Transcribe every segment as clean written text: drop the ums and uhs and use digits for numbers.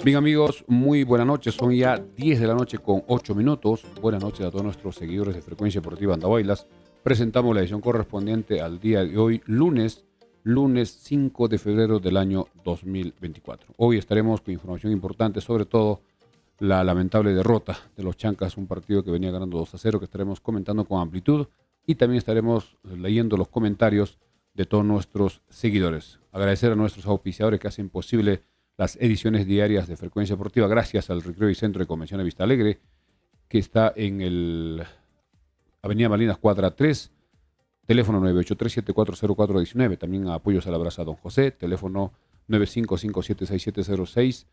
Bien amigos, muy buenas noches. Son ya 10 de la noche con 8 minutos. Buenas noches a todos nuestros seguidores de Frecuencia Deportiva Andahuaylas. Presentamos la edición correspondiente al día de hoy, lunes 5 de febrero del año 2024. Hoy estaremos con información importante, sobre todo la lamentable derrota de los Chancas, un partido que venía ganando 2-0, que estaremos comentando con amplitud, y también estaremos leyendo los comentarios de todos nuestros seguidores. Agradecer a nuestros auspiciadores que hacen posible las ediciones diarias de Frecuencia Deportiva, gracias al Recreo y Centro de Convenciones Vista Alegre, que está en el Avenida Malinas Cuadra 3, teléfono 983-740419, también a Apoyos a la Brasa Don José, teléfono 95576706,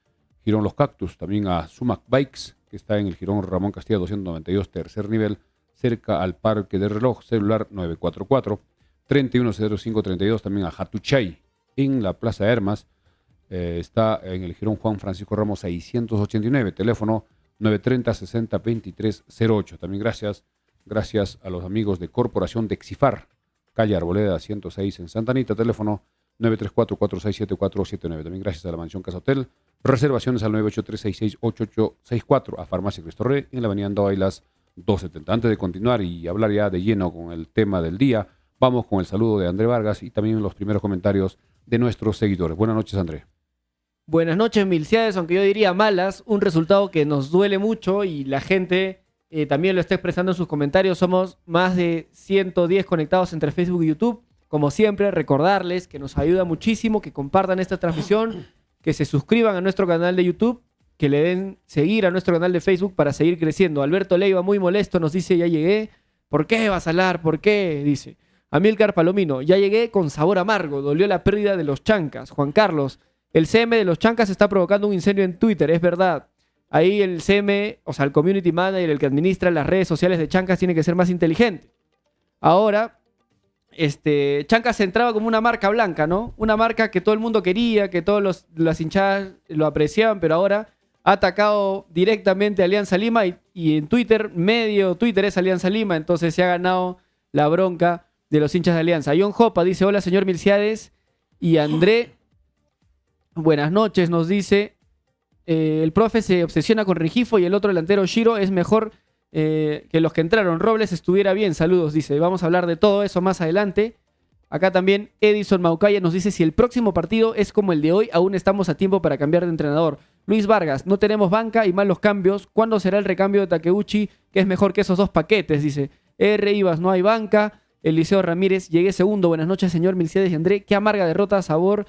Girón Los Cactus, también a Sumac Bikes, que está en el Girón Ramón Castilla 292, tercer nivel, cerca al Parque de Reloj, celular 944-310532, también a Hatuchay, en la Plaza Hermas, está en el Girón Juan Francisco Ramos 689, teléfono 930-602308. También gracias a los amigos de Corporación de Exifar, calle Arboleda 106 en Santa Anita, teléfono 934-467479. También gracias a la Mansión Casa Hotel, reservaciones al 983-668864, a Farmacia Cristo Rey en la avenida Andahuaylas 270. Antes de continuar y hablar ya de lleno con el tema del día, vamos con el saludo de André Vargas y también los primeros comentarios de nuestros seguidores. Buenas noches, André. Buenas noches, Milciades, aunque yo diría malas, un resultado que nos duele mucho y la gente también lo está expresando en sus comentarios. Somos más de 110 conectados entre Facebook y YouTube. Como siempre, recordarles que nos ayuda muchísimo, que compartan esta transmisión, que se suscriban a nuestro canal de YouTube, que le den seguir a nuestro canal de Facebook para seguir creciendo. Alberto Leiva, muy molesto, nos dice, ya llegué. ¿Por qué, Basalar? ¿Por qué? Dice. Amílcar Palomino, ya llegué con sabor amargo, dolió la pérdida de los Chancas. Juan Carlos, el CM de los Chancas está provocando un incendio en Twitter, es verdad. Ahí el CM, o sea, el community manager, el que administra las redes sociales de Chancas, tiene que ser más inteligente. Ahora, Chancas entraba como una marca blanca, ¿no? Una marca que todo el mundo quería, que todas las hinchadas lo apreciaban, pero ahora ha atacado directamente a Alianza Lima y en Twitter, medio Twitter es Alianza Lima, entonces se ha ganado la bronca de los hinchas de Alianza. John Jopa dice, hola señor Milciades y André, buenas noches, nos dice, el profe se obsesiona con Rengifo y el otro delantero Shiro es mejor que los que entraron. Robles estuviera bien, saludos, dice. Vamos a hablar de todo eso más adelante. Acá también Edison Maucaya nos dice, si el próximo partido es como el de hoy, aún estamos a tiempo para cambiar de entrenador. Luis Vargas, no tenemos banca y malos cambios. ¿Cuándo será el recambio de Takeuchi, que es mejor que esos dos paquetes? Dice R. Ibas, no hay banca. Eliseo Ramírez, llegué segundo. Buenas noches, señor Milciades y André. Qué amarga derrota, sabor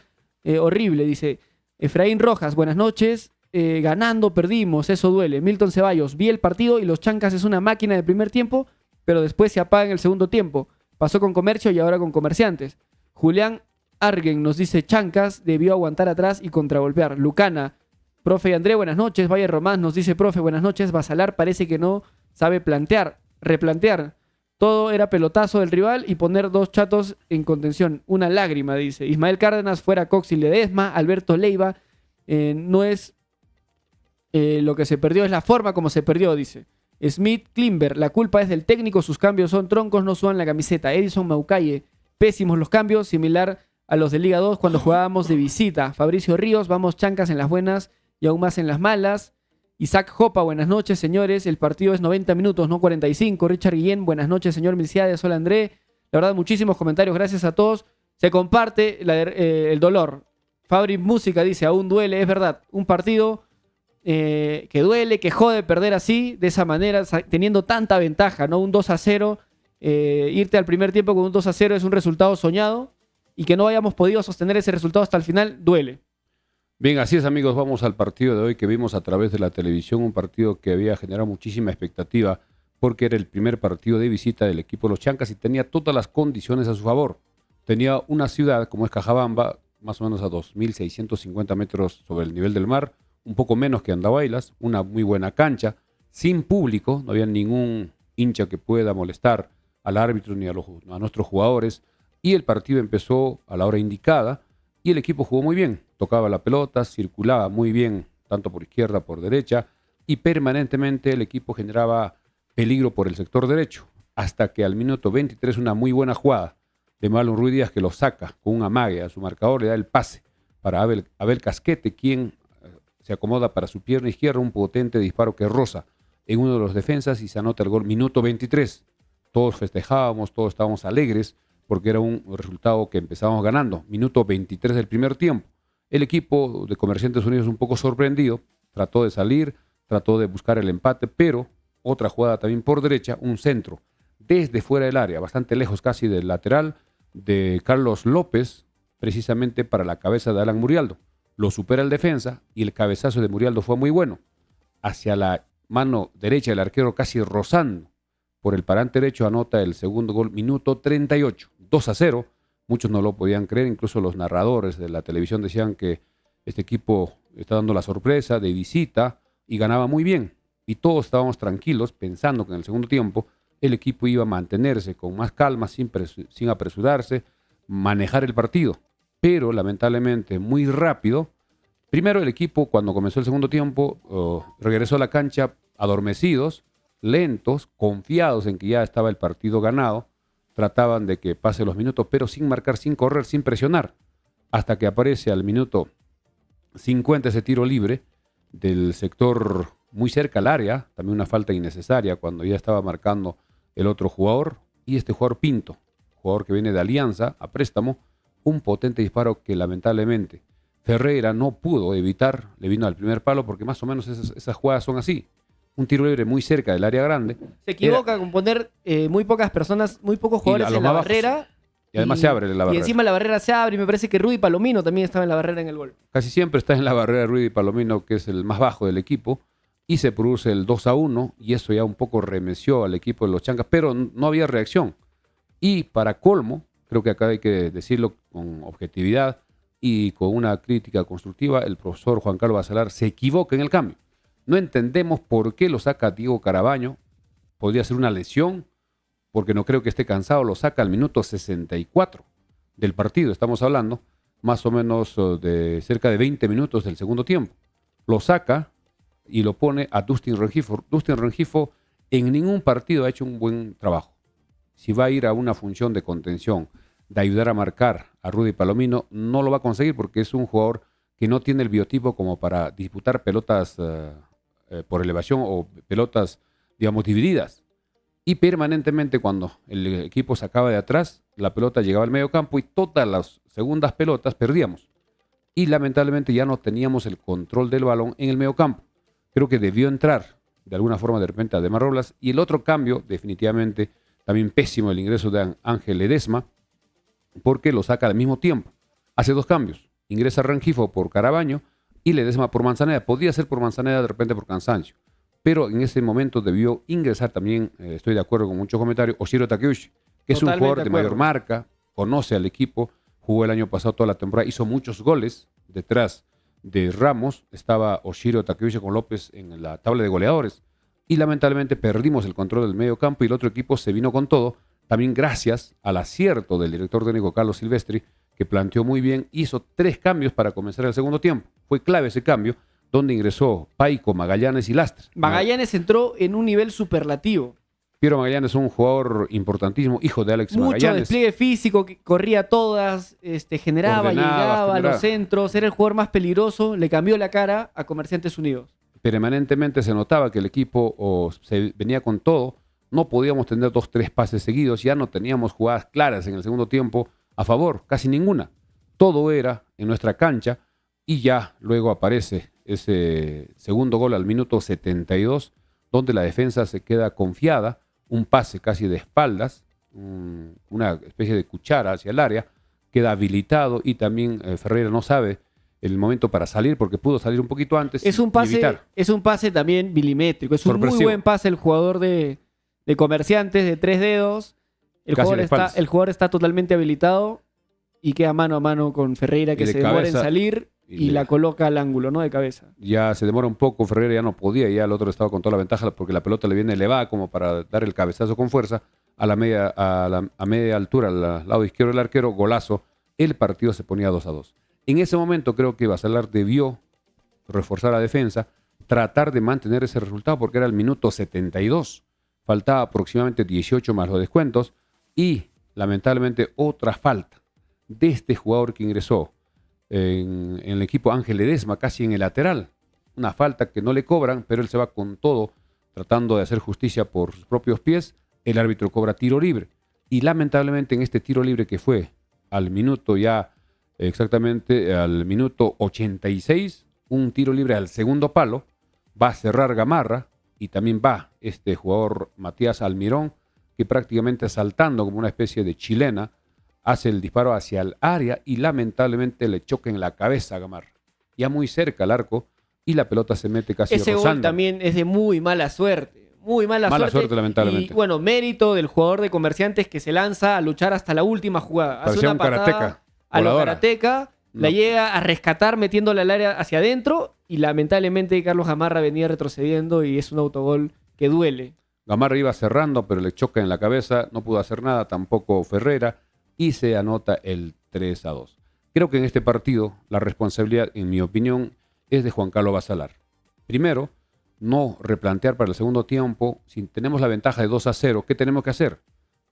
horrible, dice. Efraín Rojas, buenas noches. Ganando, perdimos, eso duele. Milton Ceballos, vi el partido y los Chancas es una máquina de primer tiempo, pero después se apaga en el segundo tiempo. Pasó con Comercio y ahora con Comerciantes. Julián Argen nos dice, Chancas debió aguantar atrás y contragolpear. Lucana, profe y André, buenas noches. Valle Román nos dice, profe, buenas noches. Basalar parece que no sabe replantear. Todo era pelotazo del rival y poner dos chatos en contención. Una lágrima, dice. Ismael Cárdenas, fuera Cox y Ledesma. Alberto Leiva, no es lo que se perdió, es la forma como se perdió, dice. Smith Klimber, la culpa es del técnico, sus cambios son troncos, no sudan la camiseta. Edison Maucaye, pésimos los cambios, similar a los de Liga 2 cuando jugábamos de visita. Fabricio Ríos, vamos Chancas en las buenas y aún más en las malas. Isaac Jopa, buenas noches, señores. El partido es 90 minutos, no 45. Richard Guillén, buenas noches, señor Milciades. Hola, André. La verdad, muchísimos comentarios. Gracias a todos. Se comparte el dolor. Fabri Música dice, aún duele. Es verdad, un partido que duele, que jode perder así, de esa manera, teniendo tanta ventaja, ¿no? Un 2-0. Irte al primer tiempo con un 2-0 es un resultado soñado. Y que no hayamos podido sostener ese resultado hasta el final, duele. Bien, así es amigos, vamos al partido de hoy que vimos a través de la televisión, un partido que había generado muchísima expectativa porque era el primer partido de visita del equipo de los Chancas y tenía todas las condiciones a su favor. Tenía una ciudad como es Cajabamba, más o menos a 2.650 metros sobre el nivel del mar, un poco menos que Andahuaylas, una muy buena cancha, sin público, no había ningún hincha que pueda molestar al árbitro ni a nuestros jugadores, y el partido empezó a la hora indicada y el equipo jugó muy bien. Tocaba la pelota, circulaba muy bien, tanto por izquierda, por derecha, y permanentemente el equipo generaba peligro por el sector derecho, hasta que al minuto 23 una muy buena jugada de Marlon Ruiz Díaz que lo saca con un amague a su marcador, le da el pase para Abel Casquete, quien se acomoda para su pierna izquierda, un potente disparo que roza en uno de los defensas y se anota el gol minuto 23. Todos festejábamos, todos estábamos alegres porque era un resultado que empezábamos ganando. Minuto 23 del primer tiempo. El equipo de Comerciantes Unidos un poco sorprendido, trató de salir, trató de buscar el empate, pero otra jugada también por derecha, un centro desde fuera del área, bastante lejos casi del lateral de Carlos López, precisamente para la cabeza de Alan Murialdo. Lo supera el defensa y el cabezazo de Murialdo fue muy bueno. Hacia la mano derecha del arquero, casi rozando por el parante derecho, anota el segundo gol, minuto 38, 2-0. Muchos no lo podían creer, incluso los narradores de la televisión decían que este equipo está dando la sorpresa de visita y ganaba muy bien. Y todos estábamos tranquilos pensando que en el segundo tiempo el equipo iba a mantenerse con más calma, sin apresurarse, manejar el partido. Pero lamentablemente muy rápido, primero el equipo cuando comenzó el segundo tiempo regresó a la cancha adormecidos, lentos, confiados en que ya estaba el partido ganado, trataban de que pase los minutos, pero sin marcar, sin correr, sin presionar, hasta que aparece al minuto 50 ese tiro libre del sector muy cerca al área, también una falta innecesaria cuando ya estaba marcando el otro jugador, y este jugador Pinto, jugador que viene de Alianza a préstamo, un potente disparo que lamentablemente Ferreira no pudo evitar, le vino al primer palo porque más o menos esas jugadas son así. Un tiro libre muy cerca del área grande. Se equivoca con poner muy pocas personas, muy pocos jugadores en la barrera. Y además se abre la barrera. Y encima la barrera se abre y me parece que Rudy Palomino también estaba en la barrera en el gol. Casi siempre está en la barrera Rudy Palomino, que es el más bajo del equipo, y se produce el 2-1 y eso ya un poco remeció al equipo de los Chancas, pero no había reacción. Y para colmo, creo que acá hay que decirlo con objetividad y con una crítica constructiva, el profesor Juan Carlos Bacelar se equivoca en el cambio. No entendemos por qué lo saca Diego Carabaño. Podría ser una lesión, porque no creo que esté cansado. Lo saca al minuto 64 del partido. Estamos hablando más o menos de cerca de 20 minutos del segundo tiempo. Lo saca y lo pone a Dustin Rengifo. Dustin Rengifo en ningún partido ha hecho un buen trabajo. Si va a ir a una función de contención, de ayudar a marcar a Rudy Palomino, no lo va a conseguir porque es un jugador que no tiene el biotipo como para disputar pelotas por elevación o pelotas, digamos, divididas. Y permanentemente cuando el equipo sacaba de atrás, la pelota llegaba al medio campo y todas las segundas pelotas perdíamos. Y lamentablemente ya no teníamos el control del balón en el medio campo. Creo que debió entrar de alguna forma de repente Ademar Robles. Y el otro cambio, definitivamente, también pésimo el ingreso de Ángel Ledesma, porque lo saca al mismo tiempo. Hace dos cambios. Ingresa Rengifo por Carabaño y Ledesma por Manzaneda. Podía ser por Manzaneda de repente por cansancio. Pero en ese momento debió ingresar también, estoy de acuerdo con muchos comentarios, Oshiro Takeuchi, que es un jugador de mayor marca, conoce al equipo, jugó el año pasado toda la temporada, hizo muchos goles. Detrás de Ramos estaba Oshiro Takeuchi con López en la tabla de goleadores. Y lamentablemente perdimos el control del medio campo y el otro equipo se vino con todo, también gracias al acierto del director técnico Carlos Silvestri, que planteó muy bien, hizo 3 cambios para comenzar el segundo tiempo. Fue clave ese cambio, donde ingresó Paico, Magallanes y Lastre. Magallanes entró en un nivel superlativo. Piero Magallanes es un jugador importantísimo, hijo de Alex Magallanes. Mucho despliegue físico, que corría todas, generaba, llegaba a los centros, era el jugador más peligroso, le cambió la cara a Comerciantes Unidos. Permanentemente se notaba que el equipo se venía con todo, no podíamos tener 2-3 pases seguidos, ya no teníamos jugadas claras en el segundo tiempo a favor, casi ninguna. Todo era en nuestra cancha y ya luego aparece ese segundo gol al minuto 72, donde la defensa se queda confiada, un pase casi de espaldas, una especie de cuchara hacia el área, queda habilitado y también Ferreira no sabe el momento para salir porque pudo salir un poquito antes. Es un pase también milimétrico, es un muy buen pase el jugador de Comerciantes de 3 dedos. El jugador está totalmente habilitado y queda mano a mano con Ferreira, que se demora en salir y la coloca al ángulo, ¿no? De cabeza. Ya se demora un poco, Ferreira ya no podía, ya el otro estaba con toda la ventaja porque la pelota le viene elevada como para dar el cabezazo con fuerza a media altura, al lado izquierdo del arquero, golazo. El partido se ponía 2-2. En ese momento creo que Bacelar debió reforzar la defensa, tratar de mantener ese resultado porque era el minuto 72. Faltaba aproximadamente 18 más los descuentos y lamentablemente otra falta de este jugador que ingresó en el equipo, Ángel Ledesma, casi en el lateral. una falta que no le cobran, pero él se va con todo tratando de hacer justicia por sus propios pies. El árbitro cobra tiro libre. Y lamentablemente en este tiro libre que fue al minuto ya, exactamente al minuto 86, un tiro libre al segundo palo, va a cerrar Gamarra y también va este jugador Matías Almirón, que prácticamente saltando como una especie de chilena, hace el disparo hacia el área y lamentablemente le choca en la cabeza a Gamarra. Ya muy cerca al arco y la pelota se mete casi Ese rozando. gol también es de muy mala suerte. Muy mala suerte, lamentablemente. Y bueno, mérito del jugador de Comerciantes que se lanza a luchar hasta la última jugada. Hace Parecía una un patada karateca, a lo voladora. karateca, la No. llega a rescatar metiéndola al área hacia adentro y lamentablemente Carlos Gamarra venía retrocediendo y es un autogol que duele. Gamarra iba cerrando, pero le choca en la cabeza, no pudo hacer nada, tampoco Ferreira, y se anota el 3-2. Creo que en este partido la responsabilidad, en mi opinión, es de Juan Carlos Basalar. Primero, no replantear para el segundo tiempo. Si tenemos la ventaja de 2-0, ¿qué tenemos que hacer?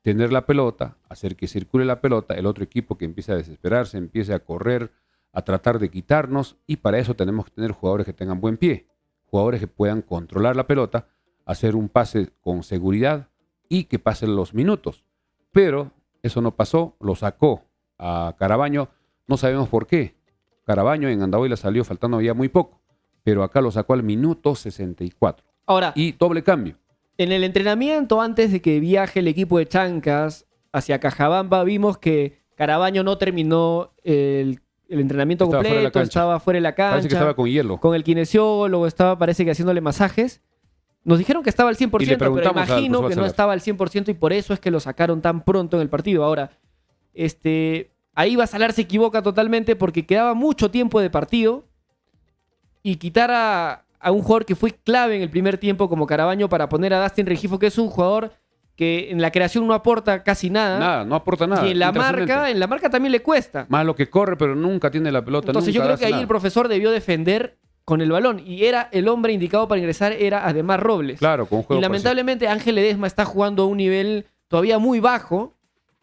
Tener la pelota, hacer que circule la pelota, el otro equipo que empiece a desesperarse, empiece a correr, a tratar de quitarnos, y para eso tenemos que tener jugadores que tengan buen pie, jugadores que puedan controlar la pelota, hacer un pase con seguridad y que pasen los minutos. Pero eso no pasó, lo sacó a Carabaño, no sabemos por qué. Carabaño en Andahuaylas salió faltando ya muy poco, pero acá lo sacó al minuto 64. Ahora, Y doble cambio. en el entrenamiento, antes de que viaje el equipo de Chancas hacia Cajabamba, vimos que Carabaño no terminó el entrenamiento Estaba fuera de la completo, cancha. estaba fuera de la cancha. Parece que estaba con hielo. Con el kinesiólogo, estaba parece que haciéndole masajes. Nos dijeron que estaba al 100%, Y le pero preguntamos al imagino profesor que no Basalar. estaba al 100% y por eso es que lo sacaron tan pronto en el partido. Ahora, ahí Basalar se equivoca totalmente porque quedaba mucho tiempo de partido y quitar a un jugador que fue clave en el primer tiempo como Carabaño para poner a Dustin Regifo, que es un jugador que en la creación no aporta casi nada. Nada, no aporta nada. Y en la intrascendente. marca también le cuesta. Más lo que corre, pero nunca tiene la pelota. Entonces yo nunca creo que hace ahí nada. el profesor debió defender con el balón y era el hombre indicado para ingresar, era además Robles. Claro, con un juego Y lamentablemente Ángel Ledesma está jugando a un nivel todavía muy bajo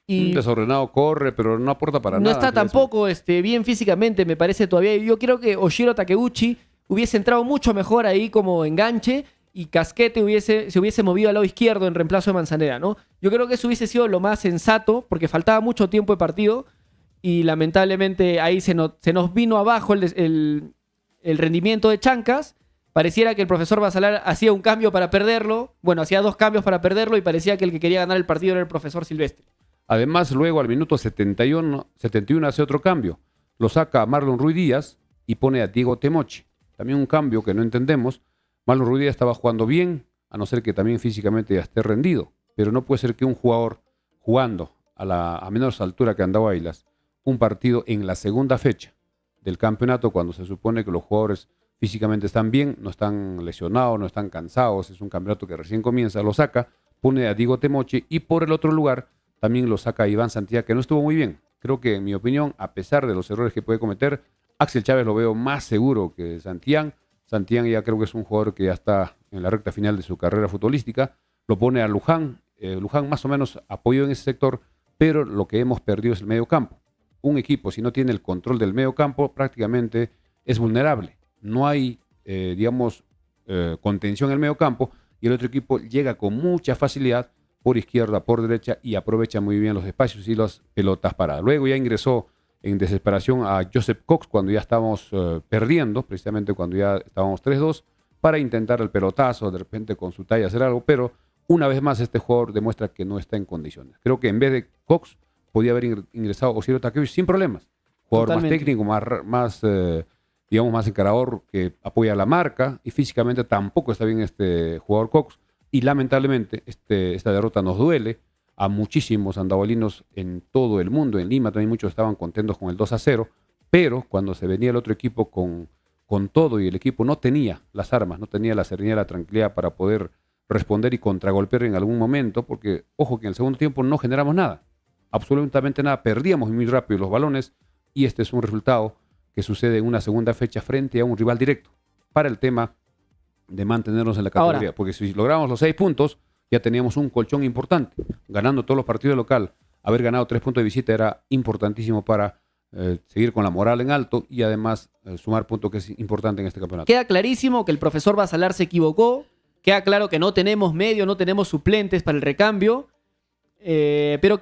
y desordenado, corre, pero no aporta para no nada. está tampoco bien físicamente, me parece todavía. Yo creo que Oshiro Takeuchi hubiese entrado mucho mejor ahí como enganche y Casquete se hubiese movido al lado izquierdo en reemplazo de Manzanera, ¿no? Yo creo que eso hubiese sido lo más sensato porque faltaba mucho tiempo de partido y lamentablemente ahí se nos vino abajo el rendimiento de Chancas. Pareciera que el profesor Basalar hacía un cambio para perderlo. Bueno, hacía 2 cambios para perderlo y parecía que el que quería ganar el partido era el profesor Silvestre. Además, luego al minuto 71 hace otro cambio. Lo saca a Marlon Ruiz Díaz y pone a Diego Temochi. También un cambio que no entendemos. Marlon Ruiz Díaz estaba jugando bien, a no ser que también físicamente ya esté rendido. Pero no puede ser que un jugador jugando a menor altura que Andahuaylas, un partido en la segunda fecha del campeonato, cuando se supone que los jugadores físicamente están bien, no están lesionados, no están cansados, es un campeonato que recién comienza, lo saca, pone a Diego Temochi y por el otro lugar también lo saca a Iván Santillán, que no estuvo muy bien. Creo que, en mi opinión, a pesar de los errores que puede cometer, Axel Chávez lo veo más seguro que Santillán. Santillán ya creo que es un jugador que ya está en la recta final de su carrera futbolística. Lo pone a Luján. Luján más o menos apoyó en ese sector, pero lo que hemos perdido es el medio campo. Un equipo, si no tiene el control del medio campo, prácticamente es vulnerable. No hay, contención en el medio campo y el otro equipo llega con mucha facilidad por izquierda, por derecha y aprovecha muy bien los espacios y las pelotas paradas. Luego ya ingresó en desesperación a Joseph Cox cuando ya estábamos perdiendo, precisamente cuando ya estábamos 3-2, para intentar el pelotazo, de repente con su talla hacer algo, pero una vez más este jugador demuestra que no está en condiciones. Creo que en vez de Cox podía haber ingresado Oshiro Takeuchi sin problemas. Jugador Totalmente. más técnico, más encarador, que apoya la marca, y físicamente tampoco está bien este jugador Cox. Y lamentablemente esta derrota nos duele a muchísimos andahualinos en todo el mundo. En Lima también muchos estaban contentos con el 2-0, pero cuando se venía el otro equipo con todo y el equipo no tenía las armas, no tenía la serenidad, la tranquilidad para poder responder y contragolpear en algún momento, porque ojo que en el segundo tiempo no generamos nada, absolutamente nada, perdíamos muy rápido los balones y este es un resultado que sucede en una segunda fecha frente a un rival directo para el tema de mantenernos en la categoría. Ahora, porque si logramos los 6 puntos, ya teníamos un colchón importante. Ganando todos los partidos de local, haber ganado 3 puntos de visita era importantísimo para seguir con la moral en alto y además sumar puntos, que es importante en este campeonato. Queda clarísimo que el profesor Basalar se equivocó. Queda claro que no tenemos medio, no tenemos suplentes para el recambio. Pero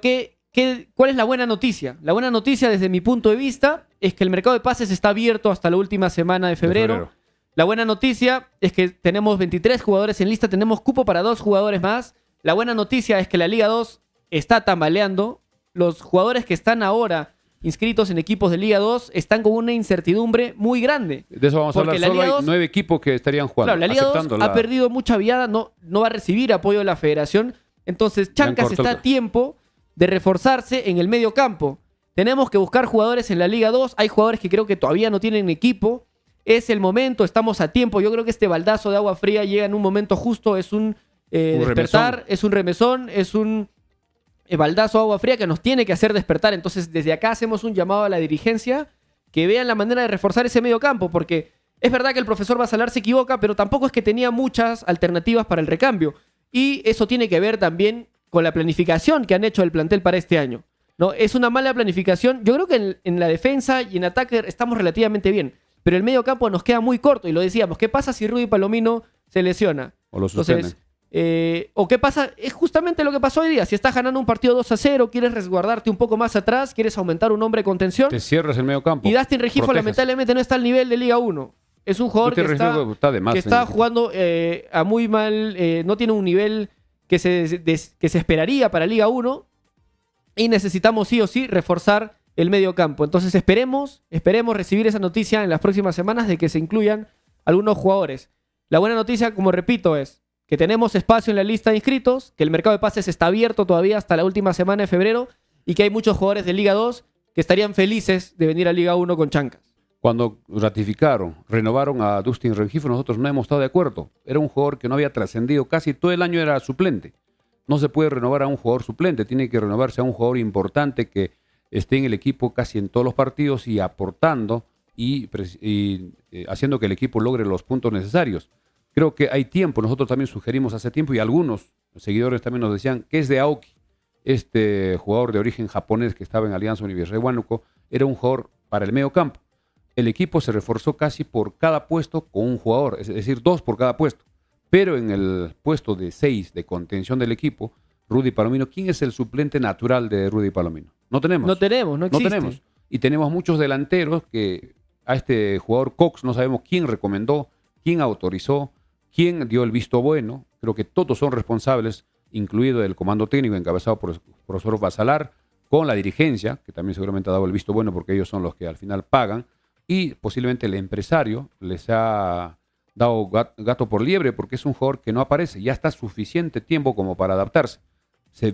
¿cuál es la buena noticia? La buena noticia desde mi punto de vista es que el mercado de pases está abierto hasta la última semana de febrero. La buena noticia es que tenemos 23 jugadores en lista, tenemos cupo para 2 jugadores más. La buena noticia es que la Liga 2 está tambaleando. Los jugadores que están ahora inscritos en equipos de Liga 2 están con una incertidumbre muy grande. De eso vamos a hablar. Solo hay 9 equipos que estarían jugando. Claro, la Liga 2 ha perdido mucha viada, no va a recibir apoyo de la federación. Entonces Chancas está a tiempo de reforzarse en el medio campo. Tenemos que buscar jugadores en la Liga 2. Hay jugadores que creo que todavía no tienen equipo. Es el momento, estamos a tiempo. Yo creo que este baldazo de agua fría llega en un momento justo. Es un despertar, remesón. Es un remesón, es un baldazo de agua fría que nos tiene que hacer despertar. Entonces, desde acá hacemos un llamado a la dirigencia que vean la manera de reforzar ese medio campo, porque es verdad que el profesor Basalar se equivoca, pero tampoco es que tenía muchas alternativas para el recambio. Y eso tiene que ver también con la planificación que han hecho del plantel para este año, ¿no? Es una mala planificación. Yo creo que en la defensa y en ataque estamos relativamente bien, pero el medio campo nos queda muy corto, y lo decíamos. ¿Qué pasa si Rudy Palomino se lesiona? O lo suspenden. ¿O qué pasa? Es justamente lo que pasó hoy día. Si estás ganando un partido 2-0, quieres resguardarte un poco más atrás, quieres aumentar un hombre de contención. Te cierras el medio campo. Y Dustin Regifo lamentablemente no está al nivel de Liga 1. Es un jugador que está jugando a muy mal, no tiene un nivel que se esperaría para Liga 1, y necesitamos sí o sí reforzar el medio campo. Entonces esperemos recibir esa noticia en las próximas semanas de que se incluyan algunos jugadores. La buena noticia, como repito, es que tenemos espacio en la lista de inscritos, que el mercado de pases está abierto todavía hasta la última semana de febrero, y que hay muchos jugadores de Liga 2 que estarían felices de venir a Liga 1 con Chancas. Cuando renovaron a Dustin Regifo, nosotros no hemos estado de acuerdo. Era un jugador que no había trascendido, casi todo el año era suplente. No se puede renovar a un jugador suplente, tiene que renovarse a un jugador importante que esté en el equipo casi en todos los partidos y aportando y haciendo que el equipo logre los puntos necesarios. Creo que hay tiempo, nosotros también sugerimos hace tiempo, y algunos seguidores también nos decían que es de Aoki, este jugador de origen japonés que estaba en Alianza Universidad de Huánuco, era un jugador para el medio campo. El equipo se reforzó casi por cada puesto con un jugador, es decir, 2 por cada puesto. Pero en el puesto de 6 de contención del equipo, Rudy Palomino, ¿quién es el suplente natural de Rudy Palomino? No tenemos. No existe. Y tenemos muchos delanteros que a este jugador Cox no sabemos quién recomendó, quién autorizó, quién dio el visto bueno. Creo que todos son responsables, incluido el comando técnico encabezado por el profesor Basalar, con la dirigencia, que también seguramente ha dado el visto bueno porque ellos son los que al final pagan, y posiblemente el empresario les ha dado gato por liebre porque es un jugador que no aparece. Ya está suficiente tiempo como para adaptarse. Se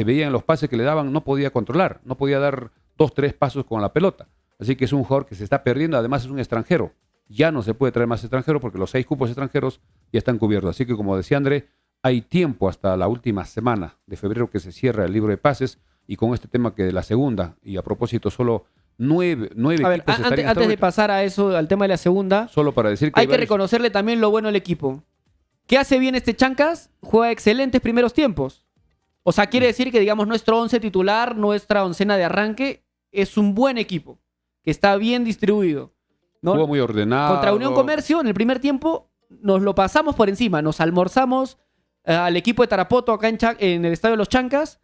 veía en los pases que le daban, no podía controlar, no podía dar 2, 3 pasos con la pelota. Así que es un jugador que se está perdiendo, además es un extranjero. Ya no se puede traer más extranjeros porque los 6 cupos extranjeros ya están cubiertos. Así que, como decía André, hay tiempo hasta la última semana de febrero que se cierra el libro de pases, y con este tema que de la segunda, y a propósito, solo 9 equipos antes de pasar a eso, al tema de la segunda, solo para decir que hay que reconocerle también lo bueno al equipo. ¿Qué hace bien este Chancas? Juega excelentes primeros tiempos. O sea, quiere decir que, digamos, nuestro 11 titular, nuestra oncena de arranque, es un buen equipo, que está bien distribuido, ¿no? Jugó muy ordenado. Contra Unión Comercio, en el primer tiempo, nos lo pasamos por encima. Nos almorzamos al equipo de Tarapoto acá en el Estadio de los Chancas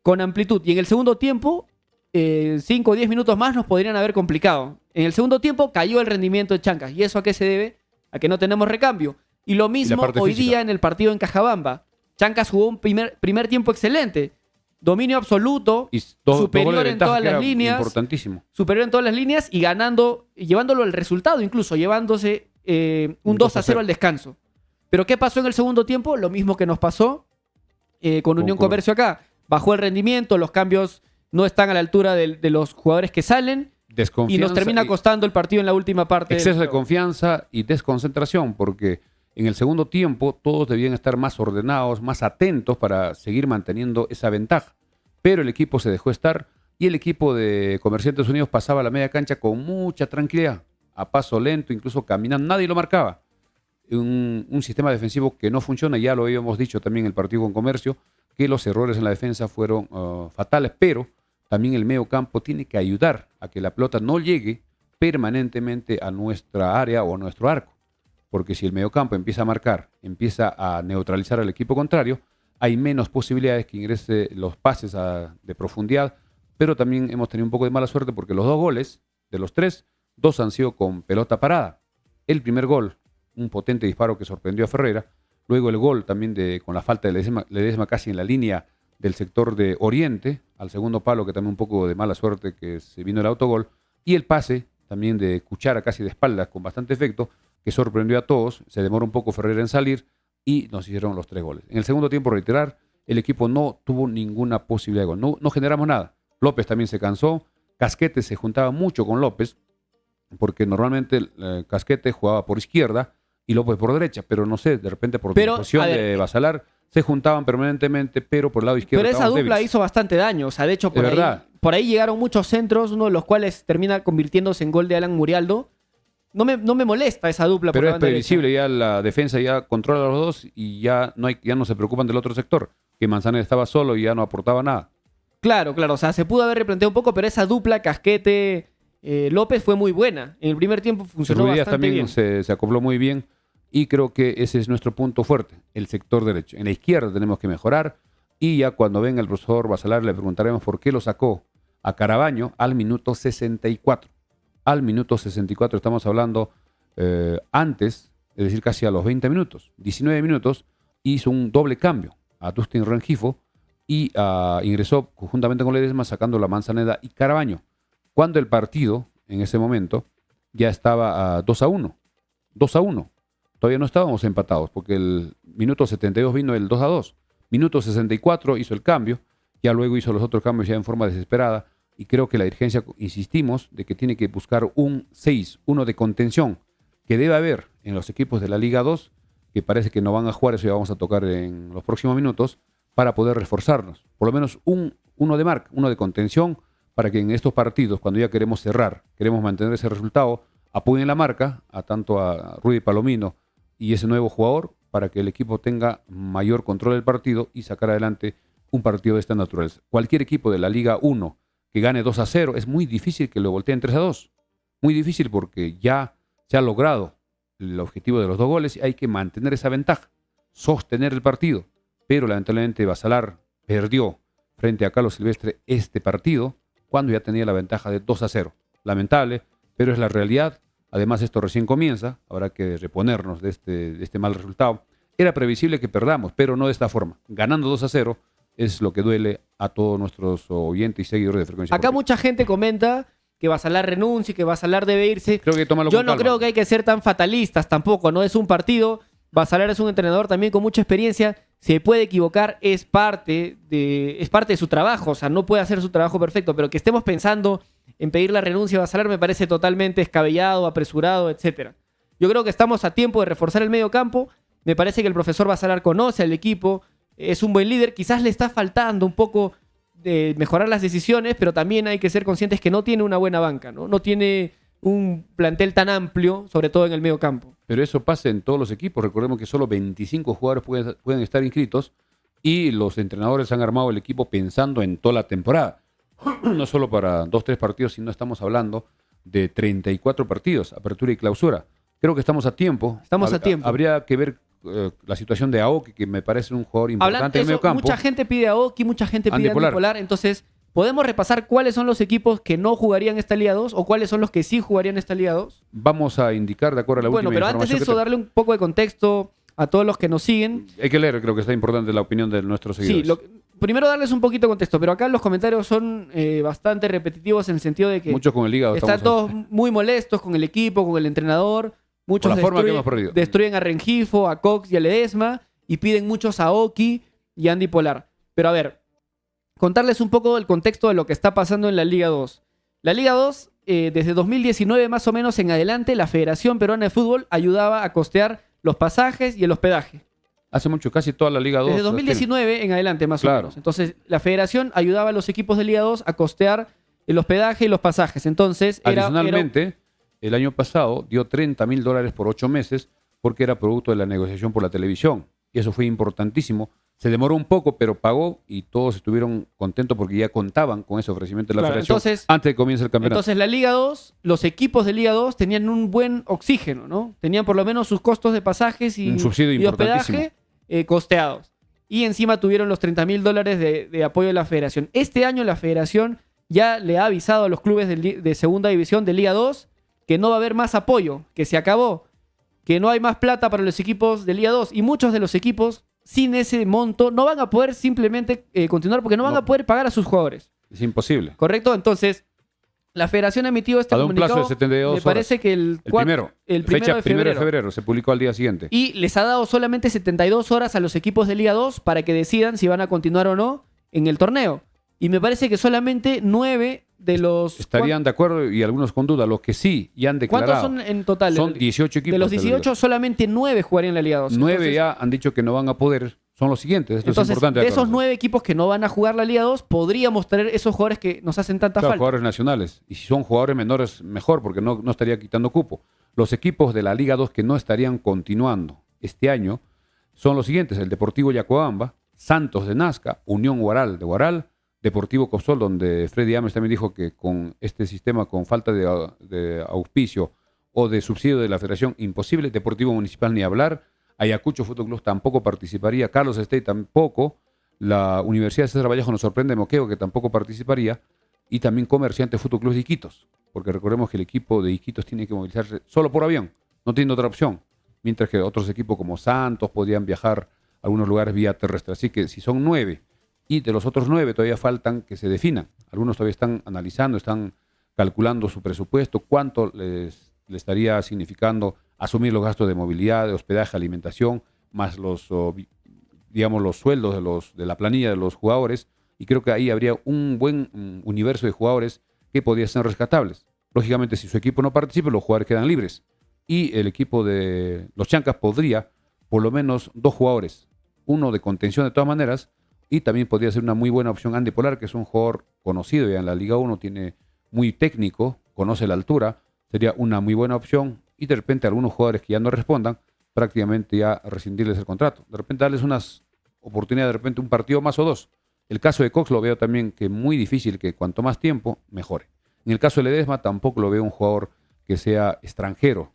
con amplitud. Y en el segundo tiempo, 5 o 10 minutos más nos podrían haber complicado. En el segundo tiempo cayó el rendimiento de Chancas. ¿Y eso a qué se debe? A que no tenemos recambio. Y lo mismo hoy día en el partido en Cajabamba. Chancas jugó un primer tiempo excelente. Dominio absoluto, y superior en todas las líneas. Importantísimo. Superior en todas las líneas y ganando, llevándolo al resultado, incluso llevándose un 2-0 al descanso. Pero ¿qué pasó en el segundo tiempo? Lo mismo que nos pasó con Unión Comercio acá. Bajó el rendimiento, los cambios no están a la altura de los jugadores que salen. Y nos termina costando el partido en la última parte. Exceso de confianza y desconcentración, porque en el segundo tiempo todos debían estar más ordenados, más atentos para seguir manteniendo esa ventaja. Pero el equipo se dejó estar y el equipo de Comerciantes Unidos pasaba a la media cancha con mucha tranquilidad, a paso lento, incluso caminando, nadie lo marcaba. Un sistema defensivo que no funciona, ya lo habíamos dicho también en el partido con Comercio, que los errores en la defensa fueron fatales, pero también el medio campo tiene que ayudar a que la pelota no llegue permanentemente a nuestra área o a nuestro arco. Porque si el mediocampo empieza a marcar, empieza a neutralizar al equipo contrario, hay menos posibilidades que ingrese los pases de profundidad, pero también hemos tenido un poco de mala suerte porque los 2 goles, de los 3, 2 han sido con pelota parada. El primer gol, un potente disparo que sorprendió a Ferreira, luego el gol también con la falta de Ledesma casi en la línea del sector de Oriente, al segundo palo que también un poco de mala suerte que se vino el autogol, y el pase también de Cuchara casi de espaldas con bastante efecto, que sorprendió a todos, se demoró un poco Ferreira en salir y nos hicieron los 3 goles. En el segundo tiempo, reiterar, el equipo no tuvo ninguna posibilidad de gol, no generamos nada. López también se cansó, Casquete se juntaba mucho con López, porque normalmente Casquete jugaba por izquierda y López por derecha, pero no sé, de repente por disposición de Basalar se juntaban permanentemente, pero por el lado izquierdo. Pero esa dupla débiles. hizo bastante daño, o sea, de hecho por ahí llegaron muchos centros, uno de los cuales termina convirtiéndose en gol de Alan Murialdo. No me molesta esa dupla. Pero es previsible, ya la defensa ya controla a los dos y ya no se preocupan del otro sector, que Manzanera estaba solo y ya no aportaba nada. Claro, o sea, se pudo haber replanteado un poco, pero esa dupla Casquete López fue muy buena. En el primer tiempo funcionó bastante también bien. Se acopló muy bien y creo que ese es nuestro punto fuerte, el sector derecho. En la izquierda tenemos que mejorar y ya cuando venga el profesor Basalar le preguntaremos por qué lo sacó a Carabaño al minuto 64. Al minuto 64 estamos hablando antes, es decir, casi a los 20 minutos, 19 minutos, hizo un doble cambio a Dustin Rengifo y ingresó juntamente con Ledesma sacando la Manzaneda y Carabaño. Cuando el partido, en ese momento, ya estaba a 2-1. 2-1. Todavía no estábamos empatados, porque el minuto 72 vino el 2-2. Minuto 64 hizo el cambio, ya luego hizo los otros cambios ya en forma desesperada, y creo que la dirigencia, insistimos, de que tiene que buscar un 6, uno de contención, que debe haber en los equipos de la Liga 2, que parece que no van a jugar, eso ya vamos a tocar en los próximos minutos, para poder reforzarnos. Por lo menos uno de marca, uno de contención, para que en estos partidos, cuando ya queremos cerrar, queremos mantener ese resultado, apoyen la marca, tanto a Rudy Palomino y ese nuevo jugador, para que el equipo tenga mayor control del partido y sacar adelante un partido de esta naturaleza. Cualquier equipo de la Liga 1 que gane 2-0, es muy difícil que lo volteen 3-2. Muy difícil porque ya se ha logrado el objetivo de los 2 goles y hay que mantener esa ventaja, sostener el partido. Pero lamentablemente Basalar perdió frente a Carlos Silvestre este partido cuando ya tenía la ventaja de 2-0. Lamentable, pero es la realidad. Además, esto recién comienza, habrá que reponernos de este mal resultado. Era previsible que perdamos, pero no de esta forma. Ganando 2-0 es lo que duele a todos nuestros oyentes y seguidores de Frecuencia Acá Deportiva. mucha gente comenta que Basalar renuncie, que Basalar debe irse. Creo que tómalo Yo con no calma. creo que hay que ser tan fatalistas tampoco, no es un partido. Basalar es un entrenador también con mucha experiencia, se puede equivocar, es parte de su trabajo, o sea, no puede hacer su trabajo perfecto, pero que estemos pensando en pedir la renuncia a Basalar me parece totalmente descabellado, apresurado, etc. Yo creo que estamos a tiempo de reforzar el medio campo, me parece que el profesor Basalar conoce al equipo, es un buen líder, quizás le está faltando un poco de mejorar las decisiones, pero también hay que ser conscientes que no tiene una buena banca, no tiene un plantel tan amplio, sobre todo en el medio campo. Pero eso pasa en todos los equipos. Recordemos que solo 25 jugadores pueden estar inscritos y los entrenadores han armado el equipo pensando en toda la temporada. No solo para 2-3 partidos, sino estamos hablando de 34 partidos, apertura y clausura. Creo que estamos a tiempo. Estamos a tiempo. Habría que ver la situación de Aoki, que me parece un jugador importante en el medio campo. Mucha gente pide a Aoki, mucha gente pide a Andy Polar. Entonces, ¿podemos repasar cuáles son los equipos que no jugarían esta Liga 2 o cuáles son los que sí jugarían esta Liga 2? Vamos a indicar de acuerdo a la última información. Bueno, pero antes de eso, darle un poco de contexto a todos los que nos siguen. Hay que leer, creo que está importante la opinión de nuestros seguidores. Sí, primero darles un poquito de contexto, pero acá los comentarios son bastante repetitivos en el sentido de que muchos con el hígado están todos muy molestos con el equipo, con el entrenador. Muchos por la forma que hemos perdido. Destruyen a Rengifo, a Cox y a Ledesma y piden muchos a Aoki y a Andy Polar. Pero a ver, contarles un poco del contexto de lo que está pasando en la Liga 2. La Liga 2, desde 2019 más o menos en adelante, la Federación Peruana de Fútbol ayudaba a costear los pasajes y el hospedaje. Hace mucho, casi toda la Liga 2. Desde 2019 en adelante más o menos. Entonces, la Federación ayudaba a los equipos de Liga 2 a costear el hospedaje y los pasajes. Entonces, adicionalmente, el año pasado dio $30,000 por 8 meses porque era producto de la negociación por la televisión. Y eso fue importantísimo Se demoró un poco, pero pagó y todos estuvieron contentos porque ya contaban con ese ofrecimiento de la Claro, federación entonces- antes de que comience el campeonato. Entonces la Liga 2, los equipos de Liga 2 tenían un buen oxígeno, ¿no? Tenían por lo menos sus costos de pasajes Un subsidio y importantísimo. hospedaje costeados. Y encima tuvieron los $30,000 de apoyo de la federación. Este año la federación ya le ha avisado a los clubes de segunda división de Liga 2 que no va a haber más apoyo, que se acabó, que no hay más plata para los equipos de Liga 2. Y muchos de los equipos sin ese monto no van a poder simplemente continuar porque no van No. a poder pagar a sus jugadores. Es imposible. ¿Correcto? Entonces, la federación ha emitido este Ha dado un plazo comunicado. de 72 me parece que el Fecha primero de primero de febrero. febrero. Se publicó al día siguiente. Y les ha dado solamente 72 horas a los equipos de Liga 2 para que decidan si van a continuar o no en el torneo. Y me parece que solamente 9 de los... Estarían de acuerdo y algunos con duda. Los que sí ya han ¿Cuántos declarado. son en total? Son 18 equipos. De los te lo digo. 18, solamente 9 jugarían en la Liga 2. 9 Entonces- ya han dicho que no van a poder. Son los siguientes. Esto es Entonces, importante. de esos conocer. 9 equipos que no van a jugar la Liga 2, podríamos tener esos jugadores que nos hacen tanta Claro, falta. jugadores nacionales. Y si son jugadores menores, mejor, porque no estaría quitando cupo. Los equipos de la Liga 2 que no estarían continuando este año son los siguientes: el Deportivo Yacoamba, Santos de Nazca, Unión Huaral de Huaral, Deportivo Copsol, donde Freddy Ames también dijo que con este sistema, con falta de auspicio o de subsidio de la federación, imposible. Deportivo Municipal ni hablar. Ayacucho Fútbol Club tampoco participaría. Carlos State tampoco. La Universidad de César Vallejo nos sorprende, Moqueo, que tampoco participaría. Y también Comerciante Fútbol Club de Iquitos. Porque recordemos que el equipo de Iquitos tiene que movilizarse solo por avión. No tiene otra opción. Mientras que otros equipos como Santos podían viajar a algunos lugares vía terrestre. Así que si son 9 y de los otros 9 todavía faltan que se definan. Algunos todavía están analizando, están calculando su presupuesto, cuánto les estaría significando asumir los gastos de movilidad, de hospedaje, alimentación, más los sueldos de la planilla de los jugadores. Y creo que ahí habría un buen universo de jugadores que podrían ser rescatables. Lógicamente, si su equipo no participa, los jugadores quedan libres. Y el equipo de los Chancas podría, por lo menos, 2 jugadores. Uno de contención de todas maneras, y también podría ser una muy buena opción Andy Polar, que es un jugador conocido ya en la Liga 1, tiene muy técnico, conoce la altura, sería una muy buena opción. Y de repente algunos jugadores que ya no respondan, prácticamente ya rescindirles el contrato. De repente darles unas oportunidades, de repente un partido más o 2. El caso de Cox lo veo también que muy difícil, que cuanto más tiempo, mejore. En el caso de Ledesma tampoco lo veo un jugador que sea extranjero,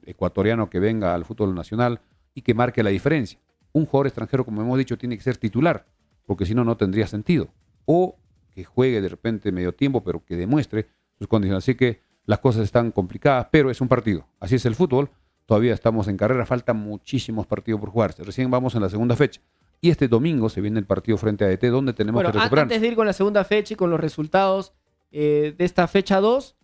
ecuatoriano, que venga al fútbol nacional y que marque la diferencia. Un jugador extranjero, como hemos dicho, tiene que ser titular, porque si no, no tendría sentido. O que juegue de repente medio tiempo, pero que demuestre sus condiciones. Así que las cosas están complicadas, pero es un partido. Así es el fútbol. Todavía estamos en carrera, faltan muchísimos partidos por jugarse. Recién vamos en la segunda fecha. Y este domingo se viene el partido frente a ADT, donde tenemos que recuperarnos. Antes de ir con la segunda fecha y con los resultados de esta fecha 2,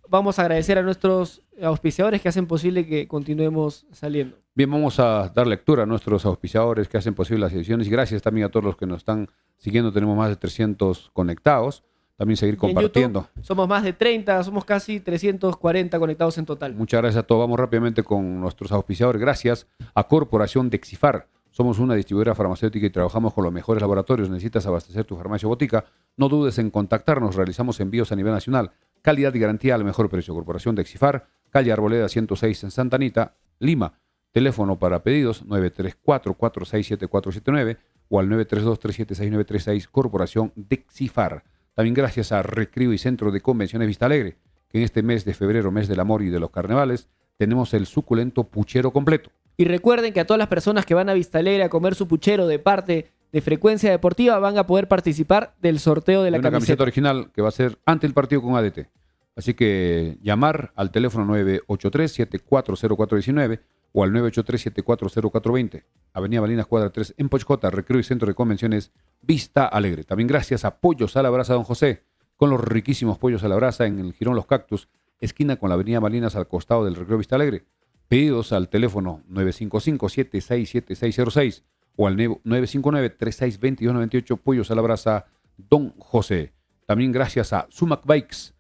vamos a agradecer a nuestros auspiciadores que hacen posible que continuemos saliendo. Bien, vamos a dar lectura a nuestros auspiciadores que hacen posible las ediciones. Y gracias también a todos los que nos están siguiendo. Tenemos más de 300 conectados. También seguir Y en compartiendo. YouTube somos más de 30, somos casi 340 conectados en total. Muchas gracias a todos. Vamos rápidamente con nuestros auspiciadores. Gracias a Corporación Dexifar. Somos una distribuidora farmacéutica y trabajamos con los mejores laboratorios. Necesitas abastecer tu farmacia o botica. No dudes en contactarnos. Realizamos envíos a nivel nacional. Calidad y garantía al mejor precio. Corporación Dexifar, calle Arboleda 106 en Santa Anita, Lima. Teléfono para pedidos 934-467479 o al 932-376-936. Corporación Dexifar. También gracias a Recreo y Centro de Convenciones Vista Alegre, que en este mes de febrero, mes del amor y de los carnavales, tenemos el suculento puchero completo. Y recuerden que a todas las personas que van a Vista Alegre a comer su puchero de parte de Frecuencia Deportiva van a poder participar del sorteo de la Una camiseta camiseta. original que va a ser ante el partido con ADT. Así que llamar al teléfono 983-740419 o al 983-740420. Avenida Balinas, cuadra 3 en Pochjota, Recreo y Centro de Convenciones Vista Alegre. También gracias a Pollos a la Brasa Don José, con los riquísimos pollos a la brasa en el Jirón Los Cactus, esquina con la Avenida Balinas al costado del Recreo Vista Alegre. Pedidos al teléfono 955-767606 o al 959-362298, Pollos a la Brasa Don José. También gracias a Sumac Bikes,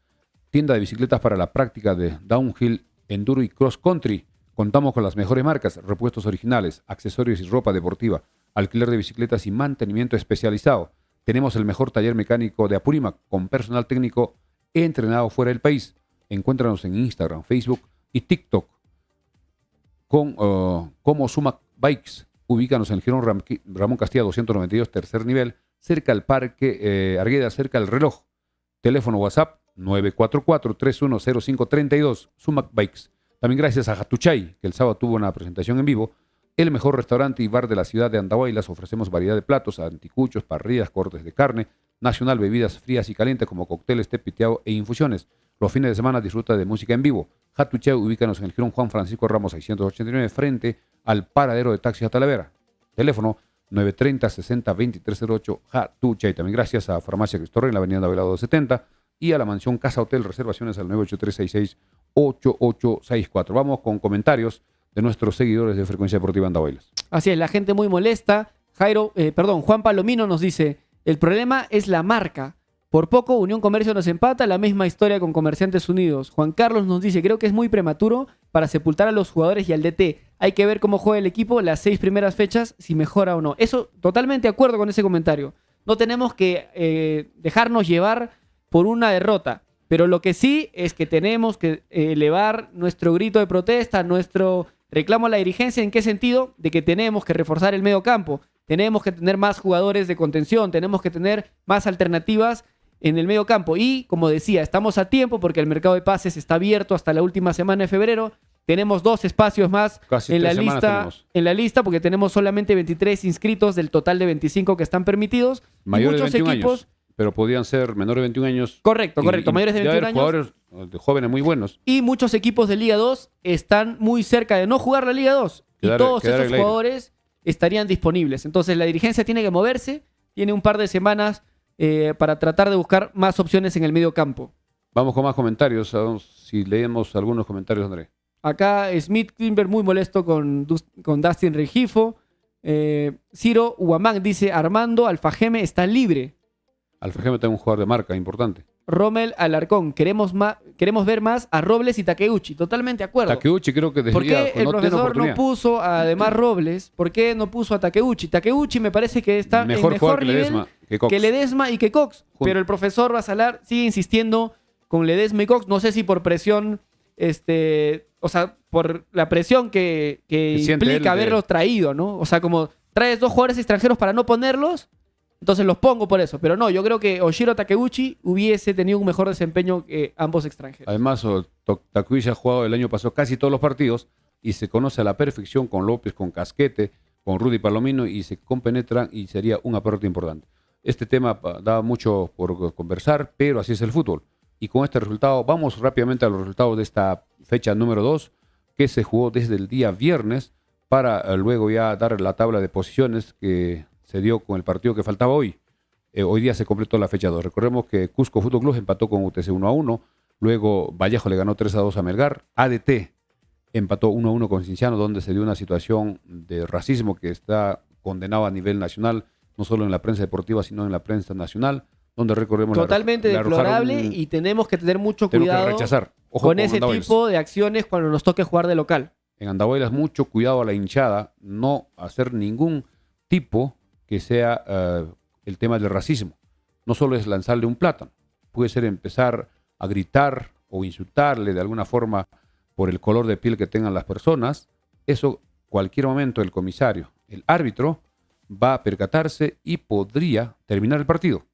tienda de bicicletas para la práctica de downhill, enduro y cross country. Contamos con las mejores marcas, repuestos originales, accesorios y ropa deportiva, alquiler de bicicletas y mantenimiento especializado. Tenemos el mejor taller mecánico de Apurímac con personal técnico entrenado fuera del país. Encuéntranos en Instagram, Facebook y TikTok como Sumac Bikes. ubícanos en el Girón Ramón Castilla 292, tercer nivel, cerca al Parque Argueda, cerca al reloj. Teléfono WhatsApp 944-310532, Sumac Bikes. También gracias a Hatuchay, que el sábado tuvo una presentación en vivo. El mejor restaurante y bar de la ciudad de Andahuaylas. Ofrecemos variedad de platos, anticuchos, parrillas, cortes de carne, nacional, bebidas frías y calientes como cócteles, té piteado e infusiones. Los fines de semana disfruta de música en vivo. Hatuchay, ubícanos en el Girón Juan Francisco Ramos 689, frente al paradero de taxis a Talavera. Teléfono 930-60-2308, Hatuchay. También gracias a Farmacia Cristo Rey en la avenida Andahuaylas 270 y a la mansión Casa Hotel, reservaciones al 983-66-8864. Vamos con comentarios de nuestros seguidores de Frecuencia Deportiva Andahuaylas. Así es, la gente muy molesta. Juan Palomino nos dice, el problema es la marca. Por poco Unión Comercio nos empata, la misma historia con Comerciantes Unidos. Juan Carlos nos dice, creo que es muy prematuro para sepultar a los jugadores y al DT. Hay que ver cómo juega el equipo las 6 primeras fechas, si mejora o no. Eso, totalmente de acuerdo con ese comentario. No tenemos que dejarnos llevar por una derrota. Pero lo que sí es que tenemos que elevar nuestro grito de protesta, nuestro reclamo a la dirigencia. ¿En qué sentido? De que tenemos que reforzar el medio campo. Tenemos que tener más jugadores de contención. Tenemos que tener más alternativas en el medio campo. Y, como decía, estamos a tiempo porque el mercado de pases está abierto hasta la última semana de febrero. Tenemos 2 espacios más en la lista porque tenemos solamente 23 inscritos del total de 25 que están permitidos. Mayores y muchos de 21 equipos años, pero podían ser menores de 21 años. Correcto, mayores de 21 años. Jugadores de jóvenes muy buenos. Y muchos equipos de Liga 2 están muy cerca de no jugar la Liga 2. Y todos esos jugadores estarían disponibles. Entonces la dirigencia tiene que moverse. Tiene un par de semanas para tratar de buscar más opciones en el medio campo. Vamos con más comentarios. Vamos, si leemos algunos comentarios, André. Acá Smith Klimber muy molesto con Dustin Regifo. Ciro Huamán dice, Armando Alfajeme está libre. Alfajeme también un jugador de marca importante. Rommel Alarcón, queremos ver más a Robles y Takeuchi. Totalmente de acuerdo. Takeuchi creo que ¿Por qué el profesor no puso además Robles? ¿Por qué no puso a Takeuchi? Takeuchi me parece que está mejor en mejor nivel que Ledesma y que Cox. Pero el profesor Basalar sigue insistiendo con Ledesma y Cox. No sé si por presión, o sea, por la presión que implica haberlos traído, ¿no? O sea, como traes 2 jugadores extranjeros para no ponerlos, entonces los pongo por eso. Pero no, yo creo que Oshiro Takeuchi hubiese tenido un mejor desempeño que ambos extranjeros. Además, Takeuchi ha jugado el año pasado casi todos los partidos y se conoce a la perfección con López, con Casquete, con Rudy Palomino y se compenetran y sería un aporte importante. Este tema da mucho por conversar, pero así es el fútbol. Y con este resultado, vamos rápidamente a los resultados de esta fecha número 2, que se jugó desde el día viernes para luego ya dar la tabla de posiciones que se dio con el partido que faltaba hoy. Hoy día se completó la fecha 2. Recordemos que Cusco Fútbol Club empató con UTC 1-1, luego Vallejo le ganó 3-2 a Melgar, ADT empató 1-1 con Cinciano, donde se dio una situación de racismo que está condenado a nivel nacional, no solo en la prensa deportiva, sino en la prensa nacional, donde recordemos totalmente deplorable y tenemos que tener mucho cuidado con ese tipo de acciones cuando nos toque jugar de local. En Andahuaylas, mucho cuidado a la hinchada, no hacer ningún tipo que sea el tema del racismo. No solo es lanzarle un plátano, puede ser empezar a gritar o insultarle de alguna forma por el color de piel que tengan las personas. Eso, cualquier momento, el comisario, el árbitro, va a percatarse y podría terminar el partido.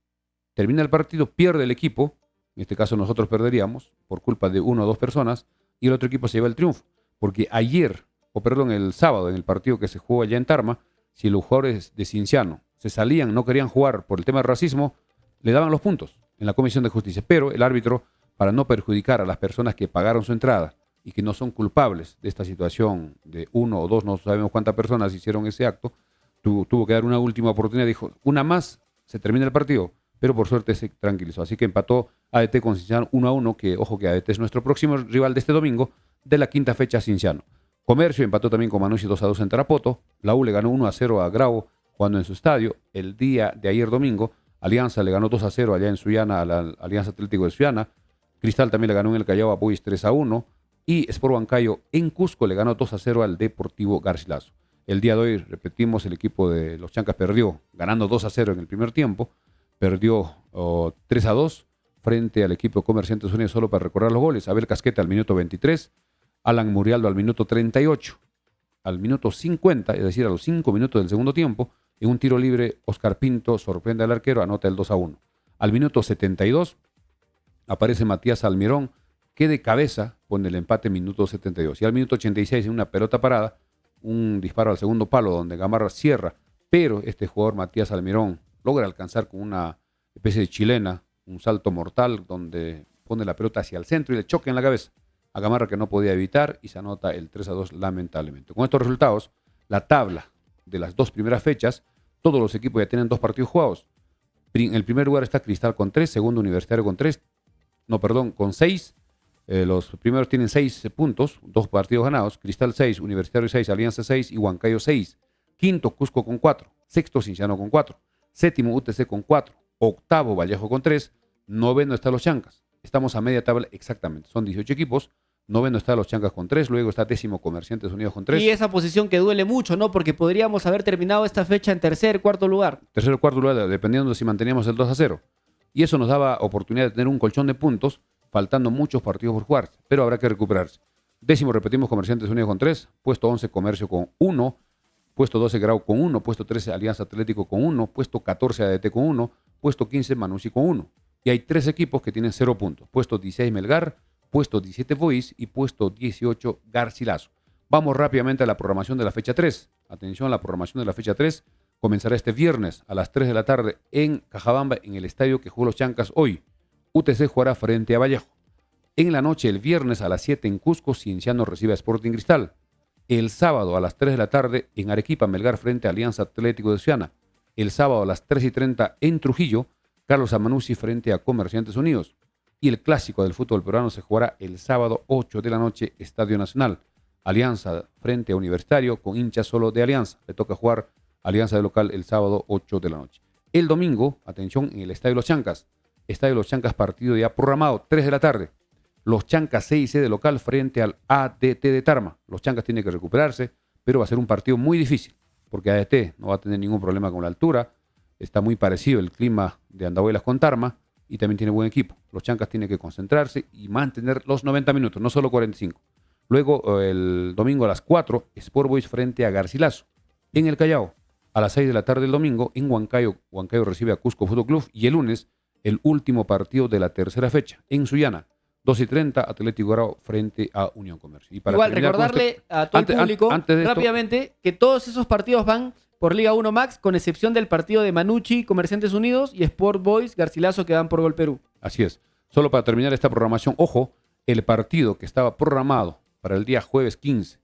Termina el partido, pierde el equipo, en este caso nosotros perderíamos por culpa de 1 o 2 personas y el otro equipo se lleva el triunfo. Porque el sábado en el partido que se jugó allá en Tarma, si los jugadores de Cinciano se salían, no querían jugar por el tema del racismo, le daban los puntos en la Comisión de Justicia. Pero el árbitro, para no perjudicar a las personas que pagaron su entrada y que no son culpables de esta situación de 1 o 2, no sabemos cuántas personas hicieron ese acto, tuvo que dar una última oportunidad. Dijo, una más, se termina el partido. Pero por suerte se tranquilizó. Así que empató ADT con Cinciano 1-1, que ojo que ADT es nuestro próximo rival de este domingo, de la 5ª fecha Cinciano. Comercio empató también con Manucci 2-2 en Tarapoto. La U le ganó 1-0 a Grau jugando en su estadio. El día de ayer domingo, Alianza le ganó 2-0 allá en Sullana a la Alianza Atlético de Sullana. Cristal también le ganó en el Callao a Boys 3-1. Y Sport Huancayo en Cusco le ganó 2-0 al Deportivo Garcilaso. El día de hoy, repetimos, el equipo de los Chancas perdió, ganando 2-0 en el primer tiempo. Perdió 3-2 frente al equipo de Comerciantes Unidos. Solo para recordar los goles: Abel Casqueta al minuto 23, Alan Murialdo al minuto 38, al minuto 50, es decir, a los 5 minutos del segundo tiempo, en un tiro libre, Oscar Pinto sorprende al arquero, anota el 2-1. Al minuto 72 aparece Matías Almirón, que de cabeza pone el empate en minuto 72. Y al minuto 86, en una pelota parada, un disparo al segundo palo donde Gamarra cierra, pero este jugador Matías Almirón logra alcanzar con una especie de chilena, un salto mortal donde pone la pelota hacia el centro y le choca en la cabeza a Gamarra, que no podía evitar, y se anota el 3-2 lamentablemente. Con estos resultados, la tabla de las 2 primeras fechas, todos los equipos ya tienen 2 partidos jugados. En el primer lugar está Cristal con 3, segundo Universitario con 6. Los primeros tienen 6 puntos, 2 partidos ganados. Cristal 6, Universitario 6, Alianza 6 y Huancayo 6. Quinto, Cusco con 4. Sexto, Cinciano con 4. Séptimo, UTC con 4. Octavo, Vallejo con 3. Noveno está Los Chancas. Estamos a media tabla exactamente. Son 18 equipos. Noveno está Los Chancas con 3. Luego está décimo Comerciantes Unidos con 3. Y esa posición que duele mucho, ¿no? Porque podríamos haber terminado esta fecha en tercer, cuarto lugar. Tercer o cuarto lugar, dependiendo de si manteníamos el 2-0. Y eso nos daba oportunidad de tener un colchón de puntos, faltando muchos partidos por jugar, pero habrá que recuperarse. Décimo, repetimos, Comerciantes Unidos con 3, puesto 11, Comercio con 1, puesto 12, Grau con 1, puesto 13, Alianza Atlético con 1, puesto 14, ADT con 1, puesto 15, Manucci con 1. Y hay 3 equipos que tienen 0 puntos, puesto 16, Melgar, puesto 17, Boys y puesto 18, Garcilaso. Vamos rápidamente a la programación de la fecha 3. Atención, la programación de la fecha 3 comenzará este viernes a las 3 de la tarde en Cajabamba, en el estadio que jugó Los Chancas hoy. UTC jugará frente a Vallejo. En la noche, el viernes a las 7 en Cusco, Cienciano recibe a Sporting Cristal. El sábado a las 3 de la tarde en Arequipa, Melgar frente a Alianza Atlético de Ciudad. El sábado a las 3:30 en Trujillo, Carlos Amanucci frente a Comerciantes Unidos. Y el clásico del fútbol peruano se jugará el sábado 8 de la noche, Estadio Nacional. Alianza frente a Universitario con hinchas solo de Alianza. Le toca jugar Alianza de local el sábado 8 de la noche. El domingo, atención, en el Estadio Los Chancas. Estadio Los Chancas, partido ya programado, 3 de la tarde. Los Chancas 6 de local frente al ADT de Tarma. Los Chancas tienen que recuperarse, pero va a ser un partido muy difícil, porque ADT no va a tener ningún problema con la altura. Está muy parecido el clima de Andahuaylas con Tarma y también tiene buen equipo. Los Chancas tienen que concentrarse y mantener los 90 minutos, no solo 45. Luego, el domingo a las 4, Sport Boys frente a Garcilaso. En el Callao, a las 6 de la tarde el domingo, en Huancayo recibe a Cusco Fútbol Club. Y el lunes, el último partido de la tercera fecha, en Sullana, 2:30, Atlético Grau frente a Unión Comercio. Y para igual, recordarle a todo el público rápidamente que todos esos partidos van por Liga 1 Max, con excepción del partido de Manucci, Comerciantes Unidos, y Sport Boys, Garcilaso, que van por Gol Perú. Así es. Solo para terminar esta programación, ojo, el partido que estaba programado para el día jueves 15,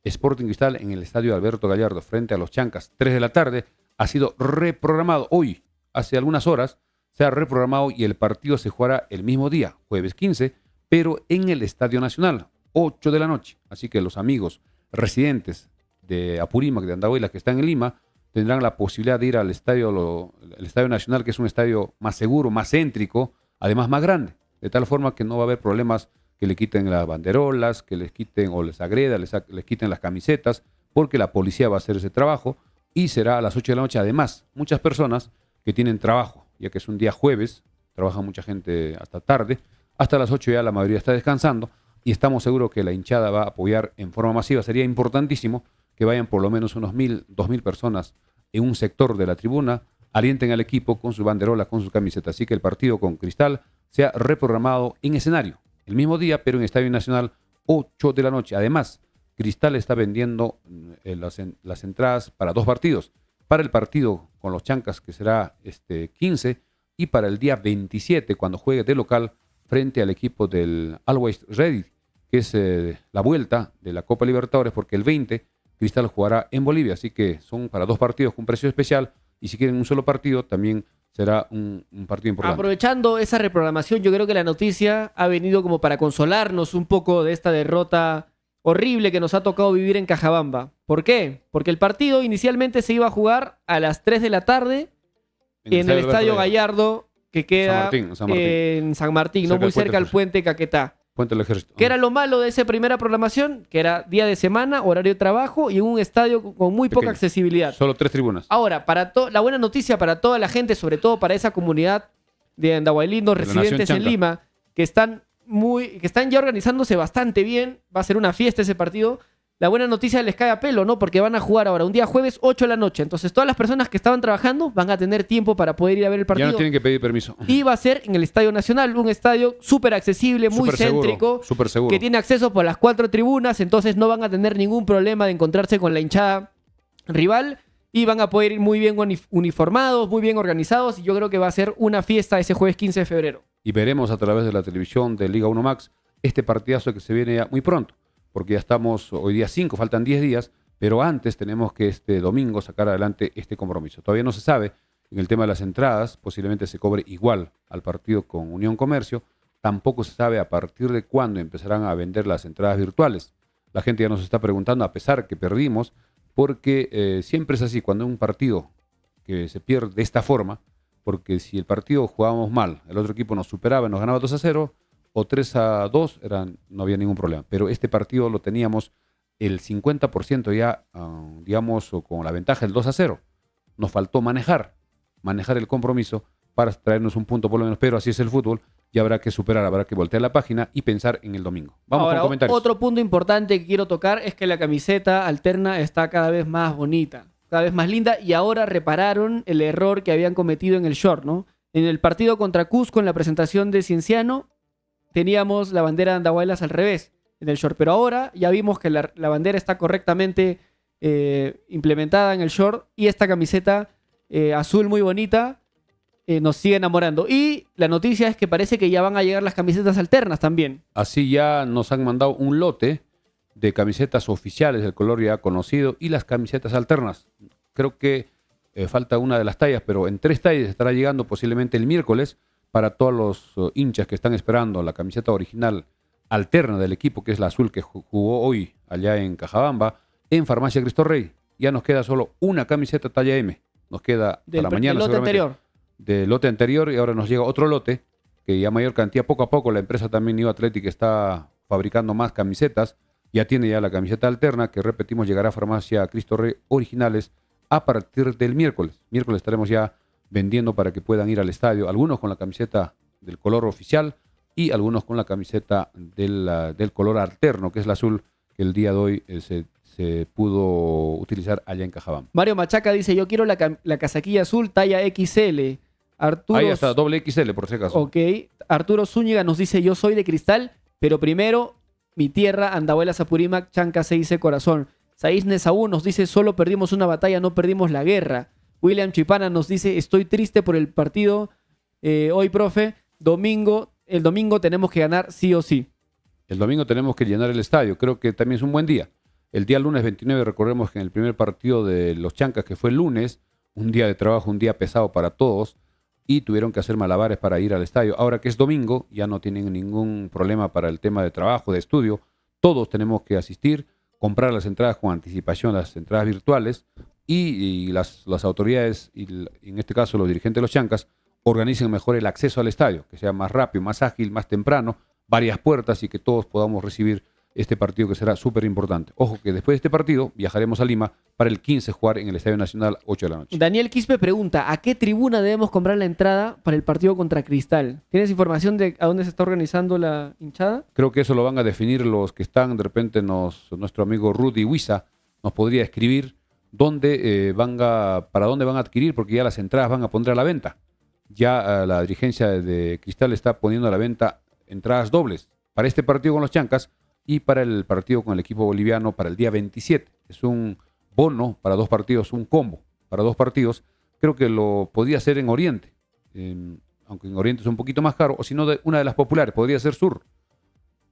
Sporting Cristal en el estadio Alberto Gallardo frente a Los Chancas, 3 de la tarde, ha sido reprogramado hoy, hace algunas horas, se ha reprogramado y el partido se jugará el mismo día, jueves 15, pero en el Estadio Nacional, 8 de la noche. Así que los amigos residentes de Apurímac, de Andahuaylas, que están en Lima, tendrán la posibilidad de ir al estadio Nacional, que es un estadio más seguro, más céntrico, además más grande, de tal forma que no va a haber problemas que le quiten las banderolas, que les quiten o les agreda, les quiten las camisetas, porque la policía va a hacer ese trabajo y será a las 8 de la noche. Además, muchas personas que tienen trabajo, ya que es un día jueves, trabaja mucha gente hasta tarde, hasta las 8 ya la mayoría está descansando y estamos seguros que la hinchada va a apoyar en forma masiva. Sería importantísimo que vayan por lo menos unos 1.000, 2.000 personas en un sector de la tribuna, alienten al equipo con su banderola, con sus camisetas. Así que el partido con Cristal se ha reprogramado en escenario, el mismo día, pero en Estadio Nacional, 8 de la noche. Además, Cristal está vendiendo las entradas para 2 partidos. Para el partido con los Chancas, que será 15, y para el día 27, cuando juegue de local frente al equipo del Always Ready, que es la vuelta de la Copa Libertadores, porque el 20 Cristal jugará en Bolivia. Así que son para 2 partidos con precio especial, y si quieren un solo partido, también será un partido importante. Aprovechando esa reprogramación, yo creo que la noticia ha venido como para consolarnos un poco de esta derrota horrible que nos ha tocado vivir en Cajabamba. ¿Por qué? Porque el partido inicialmente se iba a jugar a las 3 de la tarde en el Estadio Gallardo, que queda en San Martín, no muy cerca al puente Caquetá. Puente del Ejército. ¿Qué era lo malo de esa primera programación? Que era día de semana, horario de trabajo y en un estadio con muy poca accesibilidad. Solo 3 tribunas. Ahora, la buena noticia para toda la gente, sobre todo para esa comunidad de andahuaylinos residentes en Lima, que están ya organizándose bastante bien, va a ser una fiesta ese partido, la buena noticia les cae a pelo, ¿no? Porque van a jugar ahora un día jueves 8 de la noche. Entonces todas las personas que estaban trabajando van a tener tiempo para poder ir a ver el partido. Ya no tienen que pedir permiso. Y va a ser en el Estadio Nacional, un estadio súper accesible, muy Súper seguro, céntrico, súper seguro. que tiene acceso por las 4 tribunas, entonces no van a tener ningún problema de encontrarse con la hinchada rival y van a poder ir muy bien uniformados, muy bien organizados y yo creo que va a ser una fiesta ese jueves 15 de febrero. Y veremos a través de la televisión de Liga 1 Max este partidazo que se viene ya muy pronto, porque ya estamos hoy día 5, faltan 10 días, pero antes tenemos que este domingo sacar adelante este compromiso. Todavía no se sabe en el tema de las entradas, posiblemente se cobre igual al partido con Unión Comercio, tampoco se sabe a partir de cuándo empezarán a vender las entradas virtuales. La gente ya nos está preguntando, a pesar que perdimos, porque siempre es así, cuando un partido que se pierde de esta forma, porque si el partido jugábamos mal, el otro equipo nos superaba y nos ganaba 2-0 o 3-2, no había ningún problema. Pero este partido lo teníamos el 50% ya, digamos, con la ventaja del 2-0. Nos faltó manejar el compromiso para traernos un punto por lo menos, pero así es el fútbol y habrá que superar, habrá que voltear la página y pensar en el domingo. Vamos Ahora, con comentarios. otro punto importante que quiero tocar es que la camiseta alterna está cada vez más bonita, cada vez más linda y ahora repararon el error que habían cometido en el short, ¿no? En el partido contra Cusco, en la presentación de Cienciano, teníamos la bandera de Andahuaylas al revés en el short, pero ahora ya vimos que la bandera está correctamente implementada en el short y esta camiseta azul muy bonita nos sigue enamorando. Y la noticia es que parece que ya van a llegar las camisetas alternas también. Así ya nos han mandado un lote de camisetas oficiales del color ya conocido y las camisetas alternas. Creo que falta una de las tallas, pero en 3 tallas estará llegando posiblemente el miércoles para todos los hinchas que están esperando la camiseta original alterna del equipo, que es la azul que jugó hoy allá en Cajabamba, en Farmacia Cristo Rey. Ya nos queda solo una camiseta talla M. Nos queda para mañana del lote anterior. Del lote anterior y ahora nos llega otro lote que ya mayor cantidad, poco a poco la empresa también New Athletic está fabricando más camisetas, ya tiene ya la camiseta alterna que repetimos llegará a Farmacia Cristo Rey originales a partir del miércoles. Miércoles estaremos ya vendiendo para que puedan ir al estadio, algunos con la camiseta del color oficial y algunos con la camiseta del color alterno, que es la azul, que el día de hoy se pudo utilizar allá en Cajabamba. Mario Machaca dice, yo quiero la casaquilla azul talla XL. Arturo, ahí está, doble XL por si acaso. Ok. Arturo Zúñiga nos dice, yo soy de Cristal, pero primero mi tierra, Andahuaylas Apurímac, Chanca 6 Corazón. Saiz Nesaú nos dice, solo perdimos una batalla, no perdimos la guerra. William Chipana nos dice, estoy triste por el partido hoy, profe. El domingo tenemos que ganar sí o sí. El domingo tenemos que llenar el estadio. Creo que también es un buen día. El día lunes 29, recordemos que en el primer partido de los Chancas, que fue el lunes, un día de trabajo, un día pesado para todos, y tuvieron que hacer malabares para ir al estadio. Ahora que es domingo, ya no tienen ningún problema para el tema de trabajo, de estudio. Todos tenemos que asistir, comprar las entradas con anticipación, las entradas virtuales, y las autoridades, y en este caso los dirigentes de los Chancas, organicen mejor el acceso al estadio, que sea más rápido, más ágil, más temprano, varias puertas y que todos podamos recibir este partido que será súper importante. Ojo que después de este partido viajaremos a Lima para el 15 jugar en el Estadio Nacional 8 de la noche. Daniel Quispe pregunta, ¿a qué tribuna debemos comprar la entrada para el partido contra Cristal? ¿Tienes información de a dónde se está organizando la hinchada? Creo que eso lo van a definir los que están, de repente nuestro amigo Rudy Huiza nos podría escribir para dónde van a adquirir, porque ya las entradas van a poner a la venta. Ya la dirigencia de Cristal está poniendo a la venta entradas dobles para este partido con los Chancas y para el partido con el equipo boliviano para el día 27. Es un bono para 2 partidos, un combo para 2 partidos. Creo que lo podía hacer en Oriente, aunque en Oriente es un poquito más caro, o si no, una de las populares, podría ser Sur.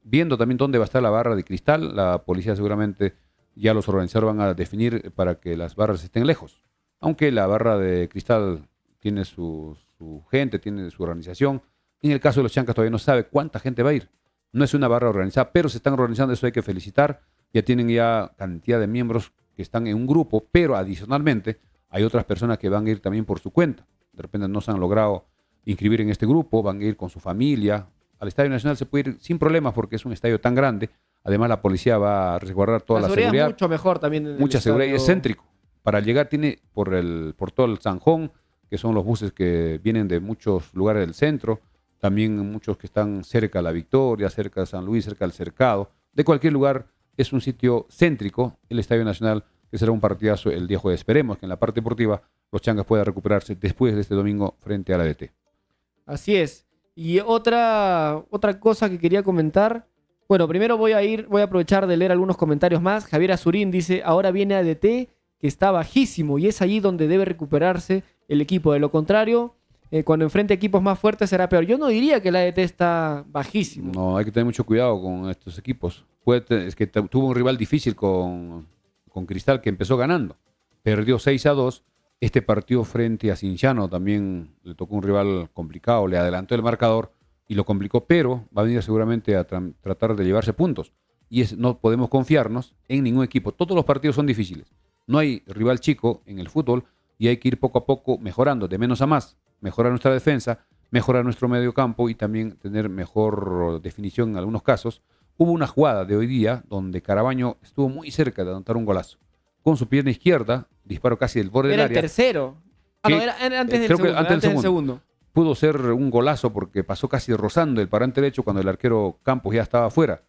Viendo también dónde va a estar la barra de Cristal, la policía seguramente ya los organizadores van a definir para que las barras estén lejos. Aunque la barra de Cristal tiene su gente, tiene su organización. En el caso de los Chancas todavía no sabe cuánta gente va a ir. No es una barra organizada, pero se están organizando, eso hay que felicitar. Ya tienen ya cantidad de miembros que están en un grupo, pero adicionalmente hay otras personas que van a ir también por su cuenta. De repente no se han logrado inscribir en este grupo, van a ir con su familia. Al Estadio Nacional se puede ir sin problemas porque es un estadio tan grande. Además la policía va a resguardar toda la seguridad. Mucho mejor también. Mucha seguridad y es céntrico. Para llegar tiene por todo el Zanjón, que son los buses que vienen de muchos lugares del centro, también muchos que están cerca de La Victoria, cerca de San Luis, cerca del Cercado, de cualquier lugar es un sitio céntrico, el Estadio Nacional, que será un partidazo el día jueves. Esperemos que en la parte deportiva los Changas puedan recuperarse después de este domingo frente a la DT. Así es. Y otra cosa que quería comentar. Bueno, primero voy a aprovechar de leer algunos comentarios más. Javier Azurín dice, ahora viene ADT, que está bajísimo, y es allí donde debe recuperarse el equipo. De lo contrario, cuando enfrente equipos más fuertes será peor. Yo no diría que el ADT está bajísimo. No, hay que tener mucho cuidado con estos equipos. Es que tuvo un rival difícil con Cristal, que empezó ganando. Perdió 6-2. Este partido frente a Cinciano también le tocó un rival complicado, le adelantó el marcador y lo complicó, pero va a venir seguramente a tratar de llevarse puntos. No podemos confiarnos en ningún equipo. Todos los partidos son difíciles. No hay rival chico en el fútbol y hay que ir poco a poco mejorando, de menos a más. Mejorar nuestra defensa, mejorar nuestro medio campo y también tener mejor definición en algunos casos. Hubo una jugada de hoy día donde Carabaño estuvo muy cerca de anotar un golazo. Con su pierna izquierda, disparo casi del borde del área. Era el tercero. No, era antes del segundo. Antes del segundo. Pudo ser un golazo porque pasó casi rozando el parante derecho cuando el arquero Campos ya estaba afuera,